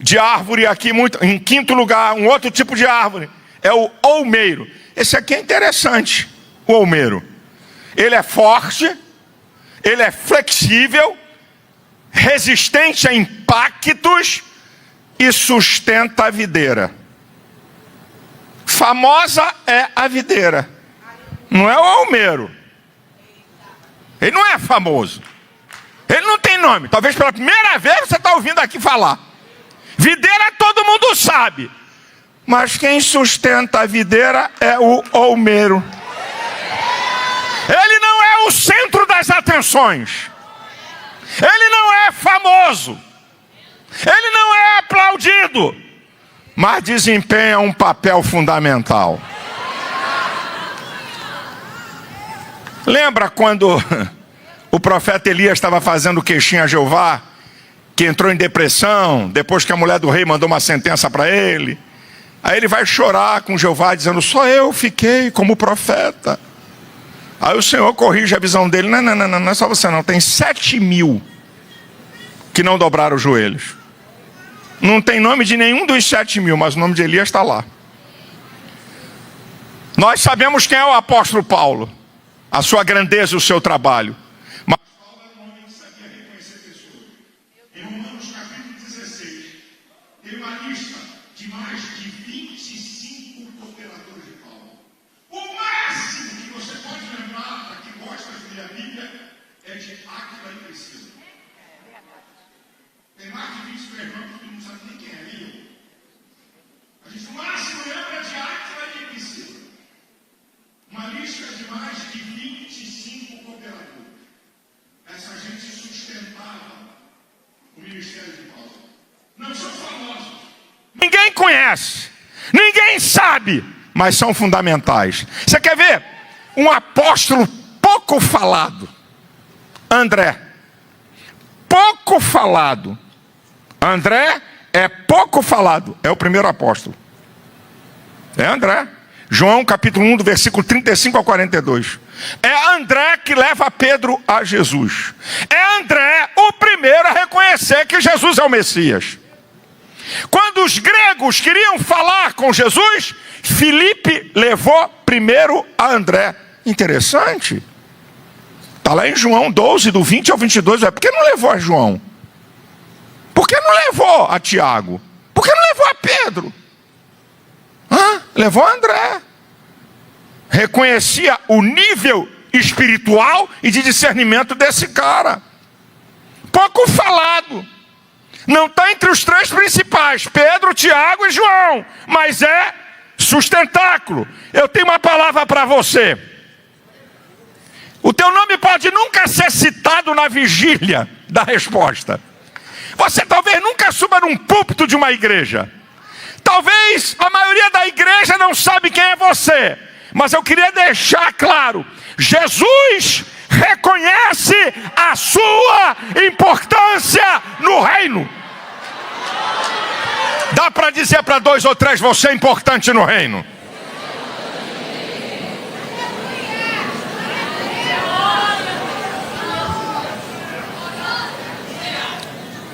de árvore aqui, em quinto lugar, um outro tipo de árvore é o olmeiro. Esse aqui é interessante, o olmeiro. Ele é forte, ele é flexível, resistente a impactos e sustenta a videira. Famosa é a videira, não é o olmeiro. Ele não é famoso. Ele não tem nome. Talvez pela primeira vez você está ouvindo aqui falar. Videira todo mundo sabe. Mas quem sustenta a videira é o olmeiro. Ele não é o centro das atenções. Ele não é famoso. Ele não é aplaudido. Mas desempenha um papel fundamental. Lembra quando o profeta Elias estava fazendo queixinho a Jeová, que entrou em depressão, depois que a mulher do rei mandou uma sentença para ele? Aí ele vai chorar com Jeová, dizendo: só eu fiquei como profeta. Aí o Senhor corrige a visão dele: não é só você não, tem 7.000 que não dobraram os joelhos. Não tem nome de nenhum dos 7.000, mas o nome de Elias está lá. Nós sabemos quem é o apóstolo Paulo, a sua grandeza e o seu trabalho. Mas Paulo era um homem que sabia reconhecer pessoas. Em Romanos capítulo 16, tem uma lista de mais de 25 cooperadores de Paulo. O máximo que você pode lembrar, para quem gosta de ler a Bíblia, é de Áquila e Priscila. Tem mais de 23 nomes que não sabe nem quem é ele. A gente no máximo lembra de Áquila e Priscila. Uma lista de mais de 25 cooperadores. Essa gente sustentava o ministério de Paulo. Não são famosos. Ninguém conhece. Ninguém sabe. Mas são fundamentais. Você quer ver? Um apóstolo pouco falado. André. Pouco falado. André é pouco falado. É o primeiro apóstolo. É André. João capítulo 1, do versículo 35 ao 42. É André que leva Pedro a Jesus. É André o primeiro a reconhecer que Jesus é o Messias. Quando os gregos queriam falar com Jesus, Filipe levou primeiro a André. Interessante. Está lá em João 12, do 20 ao 22. Por que não levou a João? Por que não levou a Tiago? Por que não levou a Pedro? Levou André. Reconhecia o nível espiritual e de discernimento desse cara. Pouco falado. Não está entre os três principais, Pedro, Tiago e João, mas é sustentáculo. Eu tenho uma palavra para você. O teu nome pode nunca ser citado na vigília da resposta. Você talvez nunca suba num púlpito de uma igreja. Talvez a maioria da igreja não sabe quem é você. Mas eu queria deixar claro: Jesus reconhece a sua importância no reino. Dá para dizer para 2 ou 3, você é importante no reino?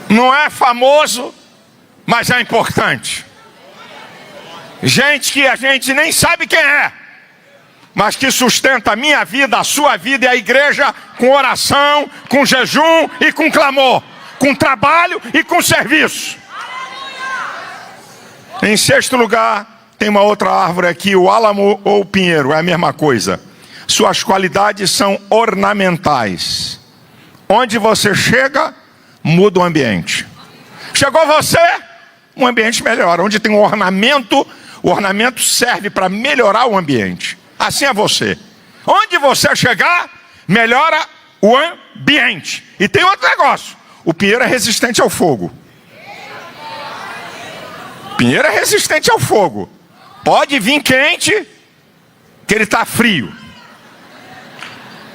Não é famoso, mas é importante. Gente que a gente nem sabe quem é, mas que sustenta a minha vida, a sua vida e a igreja com oração, com jejum e com clamor, com trabalho e com serviço. Em sexto lugar, tem uma outra árvore aqui, o álamo ou o pinheiro, é a mesma coisa. Suas qualidades são ornamentais. Onde você chega, muda o ambiente. Chegou você, um ambiente melhora. Onde tem um ornamento, o ornamento serve para melhorar o ambiente. Assim é você. Onde você chegar, melhora o ambiente. E tem outro negócio: o pinheiro é resistente ao fogo. Pinheiro é resistente ao fogo. Pode vir quente, que ele está frio.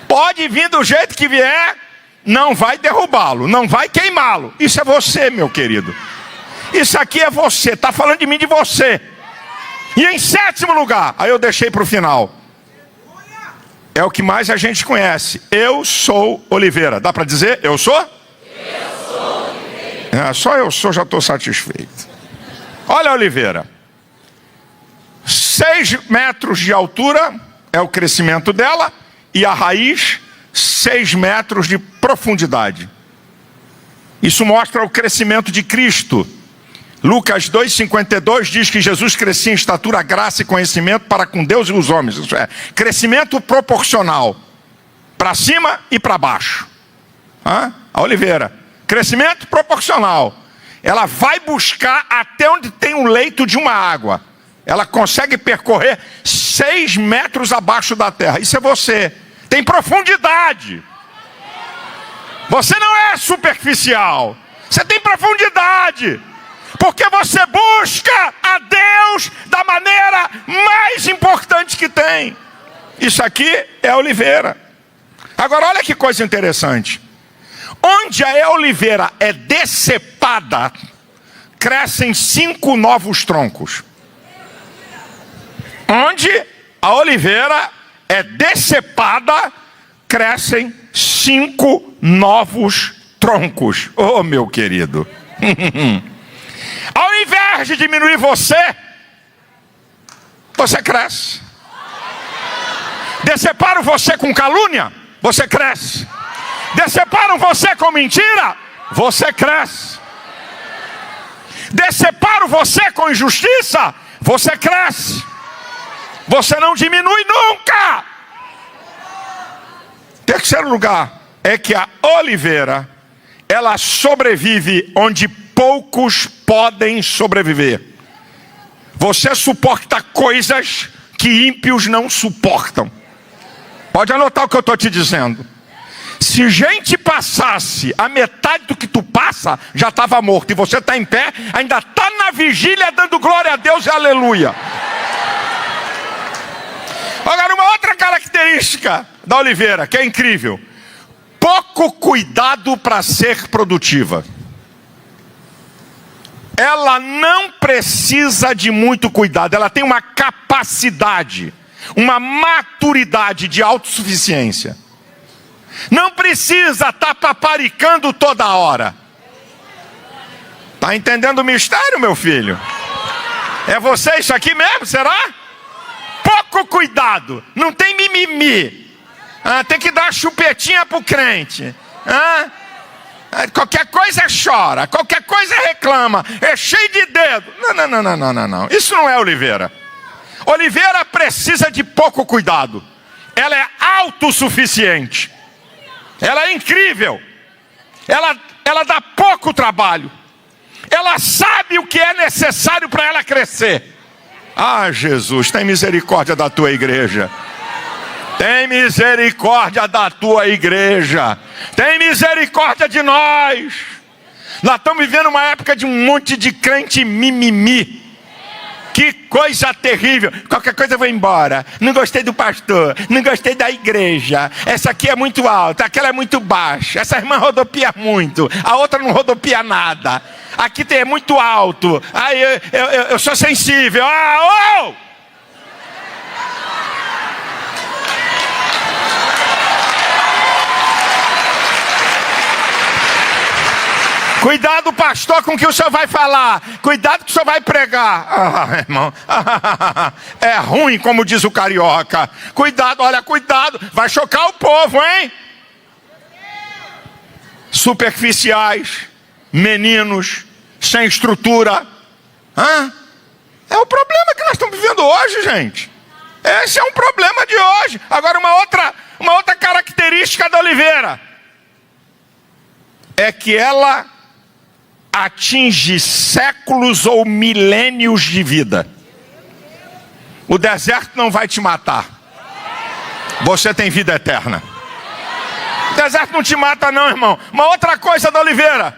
Pode vir do jeito que vier, não vai derrubá-lo, não vai queimá-lo. Isso é você, meu querido. Isso aqui é você, está falando de mim, de você. E em sétimo lugar, aí eu deixei para o final. É o que mais a gente conhece. Eu sou oliveira. Dá para dizer? Eu sou? Eu sou oliveira. Só eu sou, já estou satisfeito. Olha a oliveira. 6 metros de altura é o crescimento dela. E a raiz, 6 metros de profundidade. Isso mostra o crescimento de Cristo. Lucas 2,52 diz que Jesus crescia em estatura, graça e conhecimento para com Deus e os homens. Isso é, crescimento proporcional. Para cima e para baixo. A oliveira. Crescimento proporcional. Ela vai buscar até onde tem um leito de uma água. Ela consegue percorrer 6 metros abaixo da terra. Isso é você. Tem profundidade. Você não é superficial. Você tem profundidade. Porque você busca a Deus da maneira mais importante que tem. Isso aqui é a oliveira. Agora olha que coisa interessante. Onde a oliveira é decepada, crescem 5 novos troncos. Onde a oliveira é decepada, crescem 5 novos troncos. Oh, meu querido. Ao invés de diminuir você cresce. Deceparam você com calúnia, você cresce. Deceparam você com mentira, você cresce. Deceparam você com injustiça, você cresce. Você não diminui nunca. Terceiro lugar é que a oliveira, ela sobrevive onde poucos podem sobreviver. Você suporta coisas que ímpios não suportam. Pode anotar o que eu estou te dizendo. Se gente passasse a metade do que tu passa, já estava morto. E você está em pé, ainda está na vigília dando glória a Deus e aleluia. Agora, uma outra característica da oliveira, que é incrível. Pouco cuidado para ser produtiva. Ela não precisa de muito cuidado. Ela tem uma capacidade, uma maturidade de autossuficiência. Não precisa estar paparicando toda hora. Está entendendo o mistério, meu filho? É você isso aqui mesmo, será? Pouco cuidado. Não tem mimimi. Tem que dar chupetinha pro crente. Qualquer coisa chora, qualquer coisa reclama, é cheio de dedo. Não. Isso não é oliveira. Oliveira precisa de pouco cuidado. Ela é autossuficiente. Ela é incrível. Ela dá pouco trabalho. Ela sabe o que é necessário para ela crescer. Ah, Jesus, tem misericórdia da tua igreja. Tem misericórdia da tua igreja. Tem misericórdia de nós. Nós estamos vivendo uma época de um monte de crente mimimi. Que coisa terrível. Qualquer coisa eu vou embora. Não gostei do pastor. Não gostei da igreja. Essa aqui é muito alta. Aquela é muito baixa. Essa irmã rodopia muito. A outra não rodopia nada. Aqui é muito alto. Eu sou sensível. Cuidado, pastor, com o que o senhor vai falar. Cuidado com o que o senhor vai pregar. Irmão. É ruim, como diz o carioca. Cuidado, olha, cuidado. Vai chocar o povo, hein? Superficiais, meninos, sem estrutura. É o problema que nós estamos vivendo hoje, gente. Esse é um problema de hoje. Agora, uma outra característica da oliveira é que ela atinge séculos ou milênios de vida. O deserto não vai te matar. Você tem vida eterna. O deserto não te mata não, irmão. Uma outra coisa da oliveira: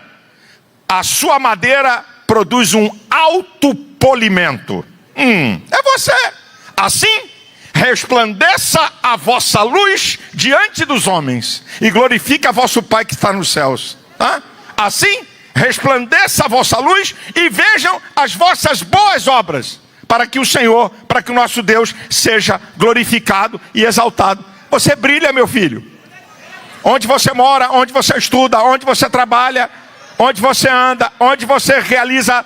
a sua madeira produz um autopolimento. É você. Assim, resplandeça a vossa luz diante dos homens, e glorifique a vosso Pai que está nos céus. Tá? Assim, resplandeça a vossa luz, e vejam as vossas boas obras, para que o Senhor, para que o nosso Deus seja glorificado e exaltado. Você brilha, meu filho. Onde você mora, onde você estuda, onde você trabalha, onde você anda, onde você realiza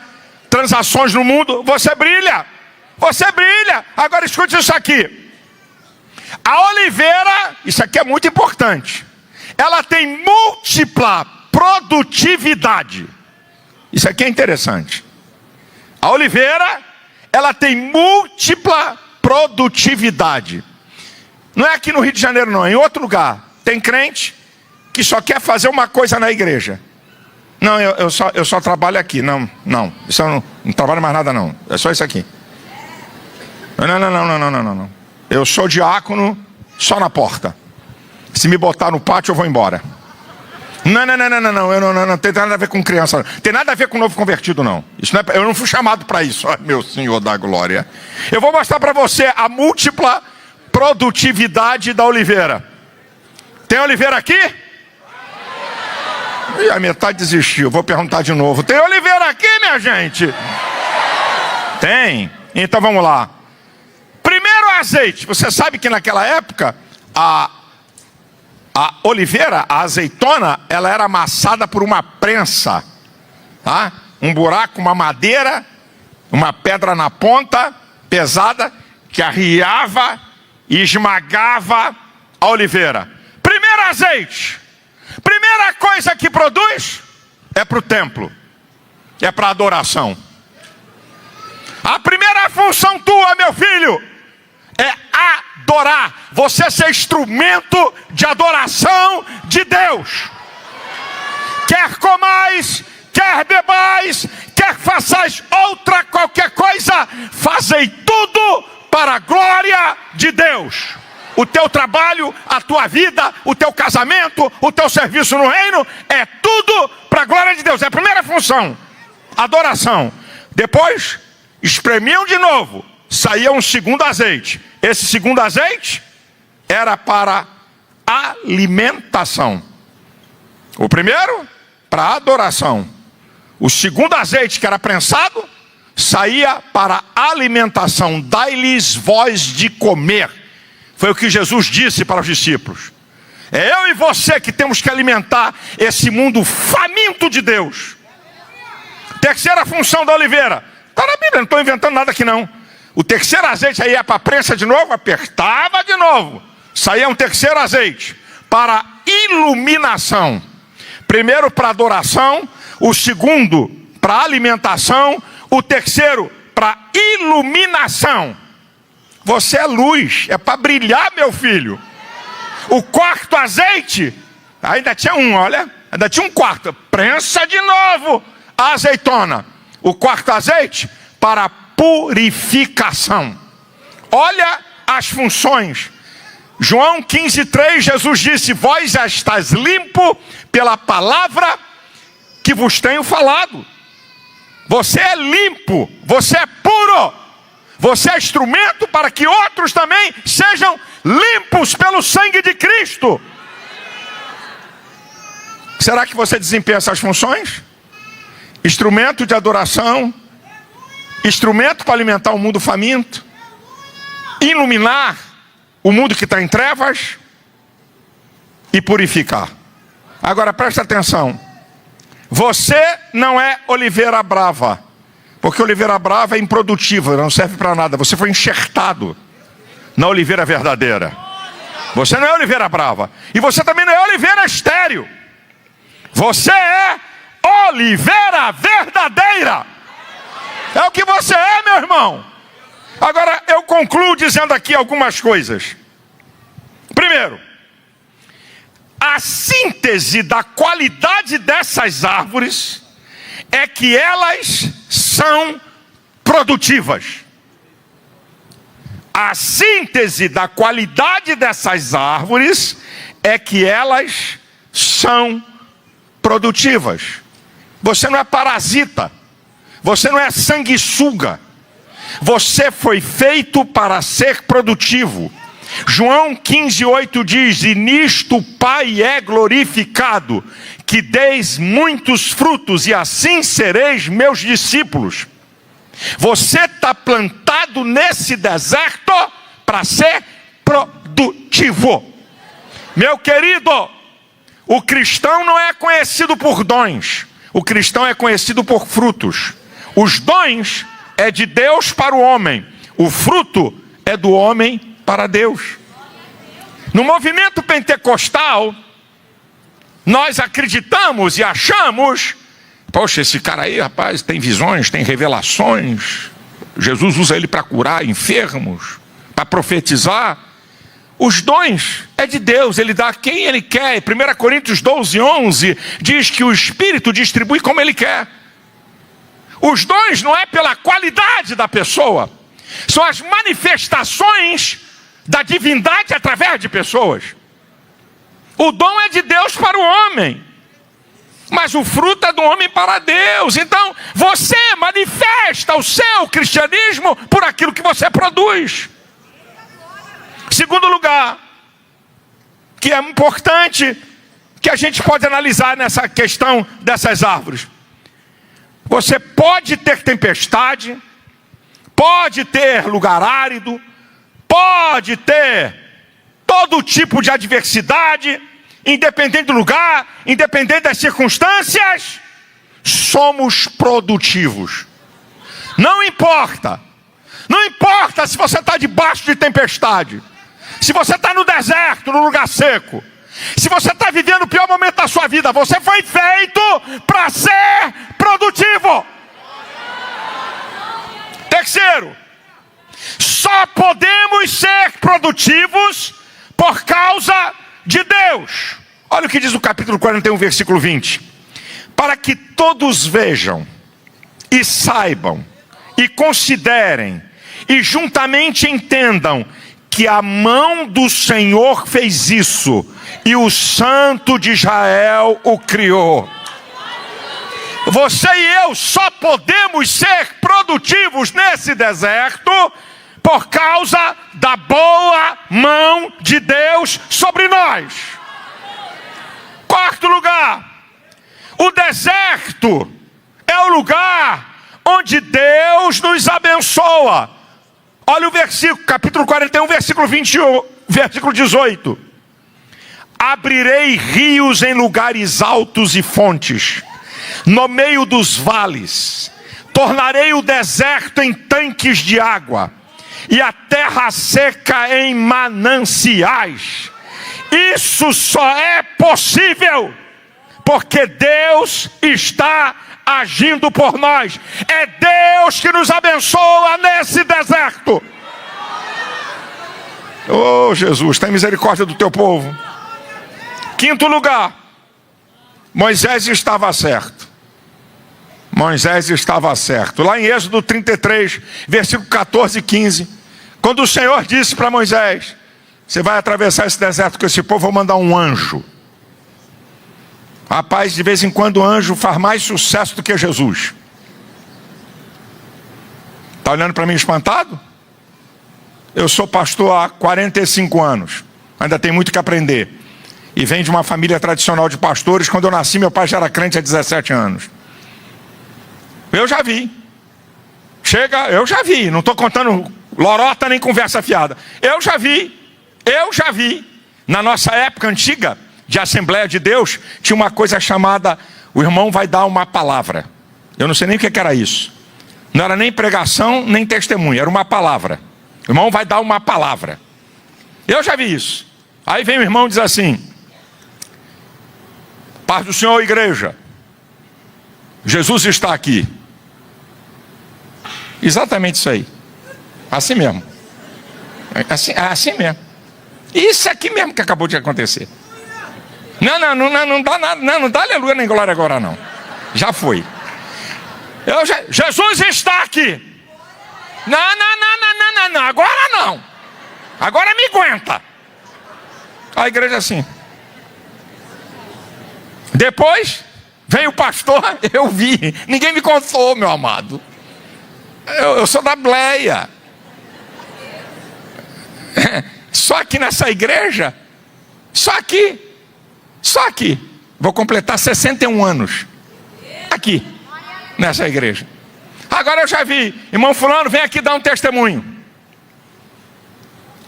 transações no mundo, você brilha. Você brilha. Agora escute isso aqui. A oliveira, isso aqui é muito importante, ela tem múltipla produtividade. Isso aqui é interessante. A oliveira, ela tem múltipla produtividade. Não é aqui no Rio de Janeiro não, é em outro lugar. Tem crente que só quer fazer uma coisa na igreja. Não, eu só trabalho aqui. Não, isso eu não trabalho mais nada não. É só isso aqui. Não. Eu sou diácono só na porta. Se me botar no pátio eu vou embora. Não tem nada a ver com criança, não tem nada a ver com novo convertido, não. Isso não é, eu não fui chamado para isso. Ai, meu Senhor da glória. Eu vou mostrar para você a múltipla produtividade da oliveira. Tem oliveira aqui? E a metade desistiu. Vou perguntar de novo. Tem oliveira aqui, minha gente? Tem. Então vamos lá. Primeiro azeite. Você sabe que naquela época a oliveira, a azeitona, ela era amassada por uma prensa, tá? Um buraco, uma madeira, uma pedra na ponta, pesada, que arriava e esmagava a oliveira. Primeiro azeite. Primeira coisa que produz é para o templo, é para a adoração. A primeira função tua, meu filho, é adorar. Você ser instrumento de adoração de Deus. Quer comais, quer bebais, quer façais outra qualquer coisa, fazei tudo para a glória de Deus. O teu trabalho, a tua vida, o teu casamento, o teu serviço no reino, é tudo para a glória de Deus. É a primeira função, adoração. Depois, espremiam de novo, saía um segundo azeite. Esse segundo azeite era para alimentação. O primeiro, para adoração. O segundo azeite, que era prensado, saía para alimentação. Dai-lhes voz de comer. Foi o que Jesus disse para os discípulos. É eu e você que temos que alimentar esse mundo faminto de Deus. Terceira função da oliveira. Está na Bíblia, não estou inventando nada aqui não. O terceiro azeite aí ia para a prensa de novo, apertava de novo. Saía um terceiro azeite para iluminação. Primeiro para adoração, o segundo para alimentação, o terceiro para iluminação. Você é luz, é para brilhar, meu filho. O quarto azeite, ainda tinha um, olha, ainda tinha um quarto. Prensa de novo a azeitona. O quarto azeite para purificação. Olha as funções. João 15:3, Jesus disse: vós já estáis limpo pela palavra que vos tenho falado. Você é limpo, você é puro. Você é instrumento para que outros também sejam limpos pelo sangue de Cristo. Será que você desempenha essas funções? Instrumento de adoração, instrumento para alimentar o mundo faminto, iluminar o mundo que está em trevas e purificar. Agora presta atenção. Você não é oliveira brava. Porque oliveira brava é improdutiva, não serve para nada. Você foi enxertado na oliveira verdadeira. Você não é oliveira brava. E você também não é oliveira estéril. Você é oliveira verdadeira. É o que você é, meu irmão. Agora eu concluo dizendo aqui algumas coisas. Primeiro, a síntese da qualidade dessas árvores é que elas são produtivas. A síntese da qualidade dessas árvores é que elas são produtivas. Você não é parasita. Você não é sanguessuga. Você foi feito para ser produtivo. João 15:8 diz: e nisto o Pai é glorificado, que deis muitos frutos, e assim sereis meus discípulos. Você está plantado nesse deserto para ser produtivo. Meu querido, o cristão não é conhecido por dons, o cristão é conhecido por frutos. Os dons é de Deus para o homem, o fruto é do homem para Deus. No movimento pentecostal, nós acreditamos e achamos: poxa, esse cara aí, rapaz, tem visões, tem revelações, Jesus usa ele para curar enfermos, para profetizar. Os dons é de Deus, ele dá a quem ele quer. 1 Coríntios 12:11 diz que o Espírito distribui como ele quer. Os dons não é pela qualidade da pessoa, são as manifestações da divindade através de pessoas. O dom é de Deus para o homem, mas o fruto é do homem para Deus. Então você manifesta o seu cristianismo por aquilo que você produz. Segundo lugar, que é importante, que a gente pode analisar nessa questão dessas árvores. Você pode ter tempestade, pode ter lugar árido, pode ter todo tipo de adversidade, independente do lugar, independente das circunstâncias, somos produtivos. Não importa se você está debaixo de tempestade, se você está no deserto, no lugar seco, se você está vivendo o pior momento da sua vida, você foi feito para ser produtivo. Terceiro, só podemos ser produtivos por causa de Deus. Olha o que diz o capítulo 41, versículo 20. Para que todos vejam e saibam e considerem e juntamente entendam que a mão do Senhor fez isso e o Santo de Israel o criou. Você e eu só podemos ser produtivos nesse deserto por causa da boa mão de Deus sobre nós. Quarto lugar, o deserto é o lugar onde Deus nos abençoa. Olha o versículo, capítulo 41, versículo 21, versículo 18. Abrirei rios em lugares altos e fontes, no meio dos vales. Tornarei o deserto em tanques de água, e a terra seca em mananciais. Isso só é possível porque Deus está agindo por nós. É Deus que nos abençoa nesse deserto. Oh Jesus, tem misericórdia do teu povo. Quinto lugar, Moisés estava certo. Moisés estava certo. Lá em Êxodo 33, versículo 14 e 15, quando o Senhor disse para Moisés: você vai atravessar esse deserto com esse povo, vou mandar um anjo. Rapaz, de vez em quando o anjo faz mais sucesso do que Jesus. Está olhando para mim espantado? Eu sou pastor há 45 anos. Ainda tem muito que aprender. E venho de uma família tradicional de pastores. Quando eu nasci, meu pai já era crente há 17 anos. Eu já vi. Eu já vi. Não estou contando lorota nem conversa fiada. Eu já vi. Na nossa época antiga, de Assembleia de Deus, tinha uma coisa chamada: o irmão vai dar uma palavra. Eu não sei nem o que era isso. Não era nem pregação, nem testemunho, era uma palavra. O irmão vai dar uma palavra. Eu já vi isso. Aí vem o irmão e diz assim: paz do Senhor, igreja, Jesus está aqui. Exatamente isso aí. Assim mesmo. Assim mesmo. Isso aqui mesmo que acabou de acontecer. Não dá nada, não dá aleluia nem glória agora não. Já foi. Jesus está aqui. Não, agora não. Agora me aguenta. A igreja assim. Depois veio o pastor, eu vi. Ninguém me contou, meu amado. Eu sou da Bleia. Só aqui nessa igreja, só aqui, vou completar 61 anos, aqui, nessa igreja. Agora eu já vi, irmão fulano, vem aqui dar um testemunho.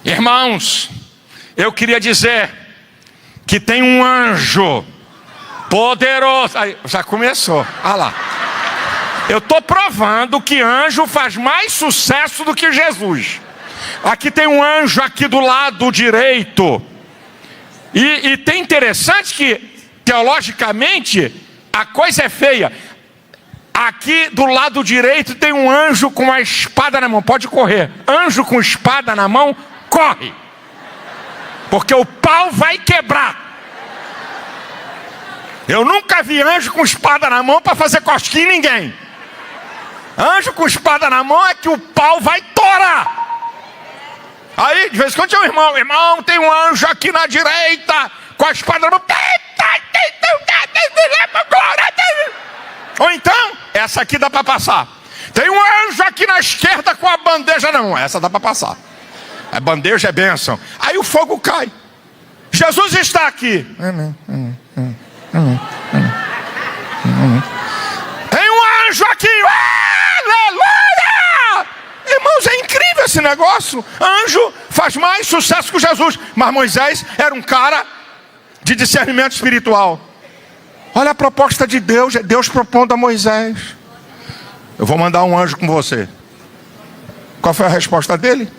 Irmãos, eu queria dizer que tem um anjo poderoso. Aí, já começou, olha lá. Eu estou provando que anjo faz mais sucesso do que Jesus. Aqui tem um anjo aqui do lado direito. E tem interessante que, teologicamente, a coisa é feia. Aqui do lado direito tem um anjo com uma espada na mão. Pode correr. Anjo com espada na mão, corre. Porque o pau vai quebrar. Eu nunca vi anjo com espada na mão para fazer cosquinha em ninguém. Anjo com espada na mão é que o pau vai torar. Aí, de vez em quando tinha um irmão, tem um anjo aqui na direita, com a espada na mão. Ou então, essa aqui dá para passar. Tem um anjo aqui na esquerda com a bandeja, não, essa dá para passar. A bandeja é bênção. Aí o fogo cai. Jesus está aqui. Tem um anjo aqui. Aleluia! Irmãos, é incrível esse negócio. Anjo faz mais sucesso que Jesus. Mas Moisés era um cara de discernimento espiritual. Olha a proposta de Deus. É Deus propondo a Moisés: eu vou mandar um anjo com você. Qual foi a resposta dele?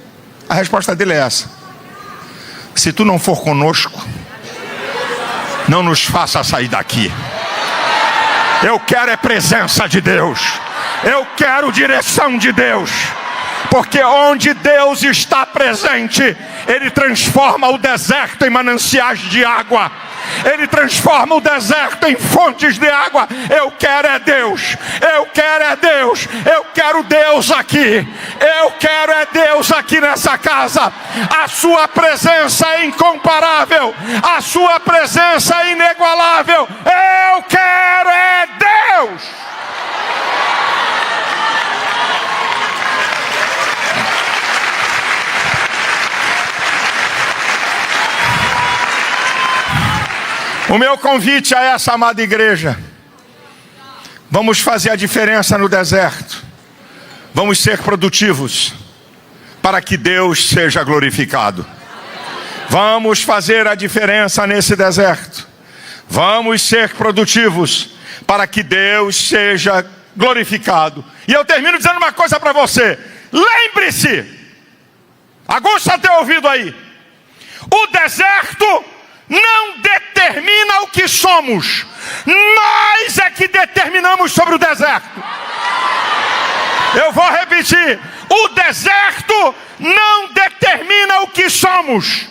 A resposta dele é essa: se tu não for conosco, não nos faça sair daqui. Eu quero é presença de Deus. Eu quero direção de Deus. Porque onde Deus está presente, Ele transforma o deserto em mananciais de água. Ele transforma o deserto em fontes de água. Eu quero é Deus. Eu quero é Deus. Eu quero Deus aqui. Eu quero é Deus aqui nessa casa. A sua presença é incomparável. A sua presença é inigualável. Eu quero é Deus. O meu convite a essa amada igreja: vamos fazer a diferença no deserto. Vamos ser produtivos para que Deus seja glorificado. Vamos fazer a diferença nesse deserto. Vamos ser produtivos para que Deus seja glorificado. E eu termino dizendo uma coisa para você: lembre-se, aguça teu ouvido aí, o deserto não determina o que somos. Nós é que determinamos sobre o deserto. Eu vou repetir: o deserto não determina o que somos.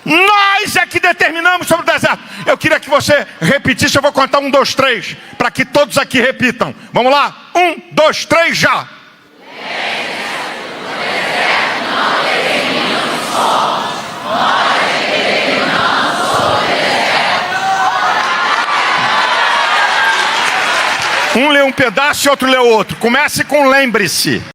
Nós é que determinamos sobre o deserto. Eu queria que você repetisse. Eu vou contar 1, 2, 3 para que todos aqui repitam. Vamos lá? 1, 2, 3, já. Um lê um pedaço e outro lê outro. Comece com lembre-se.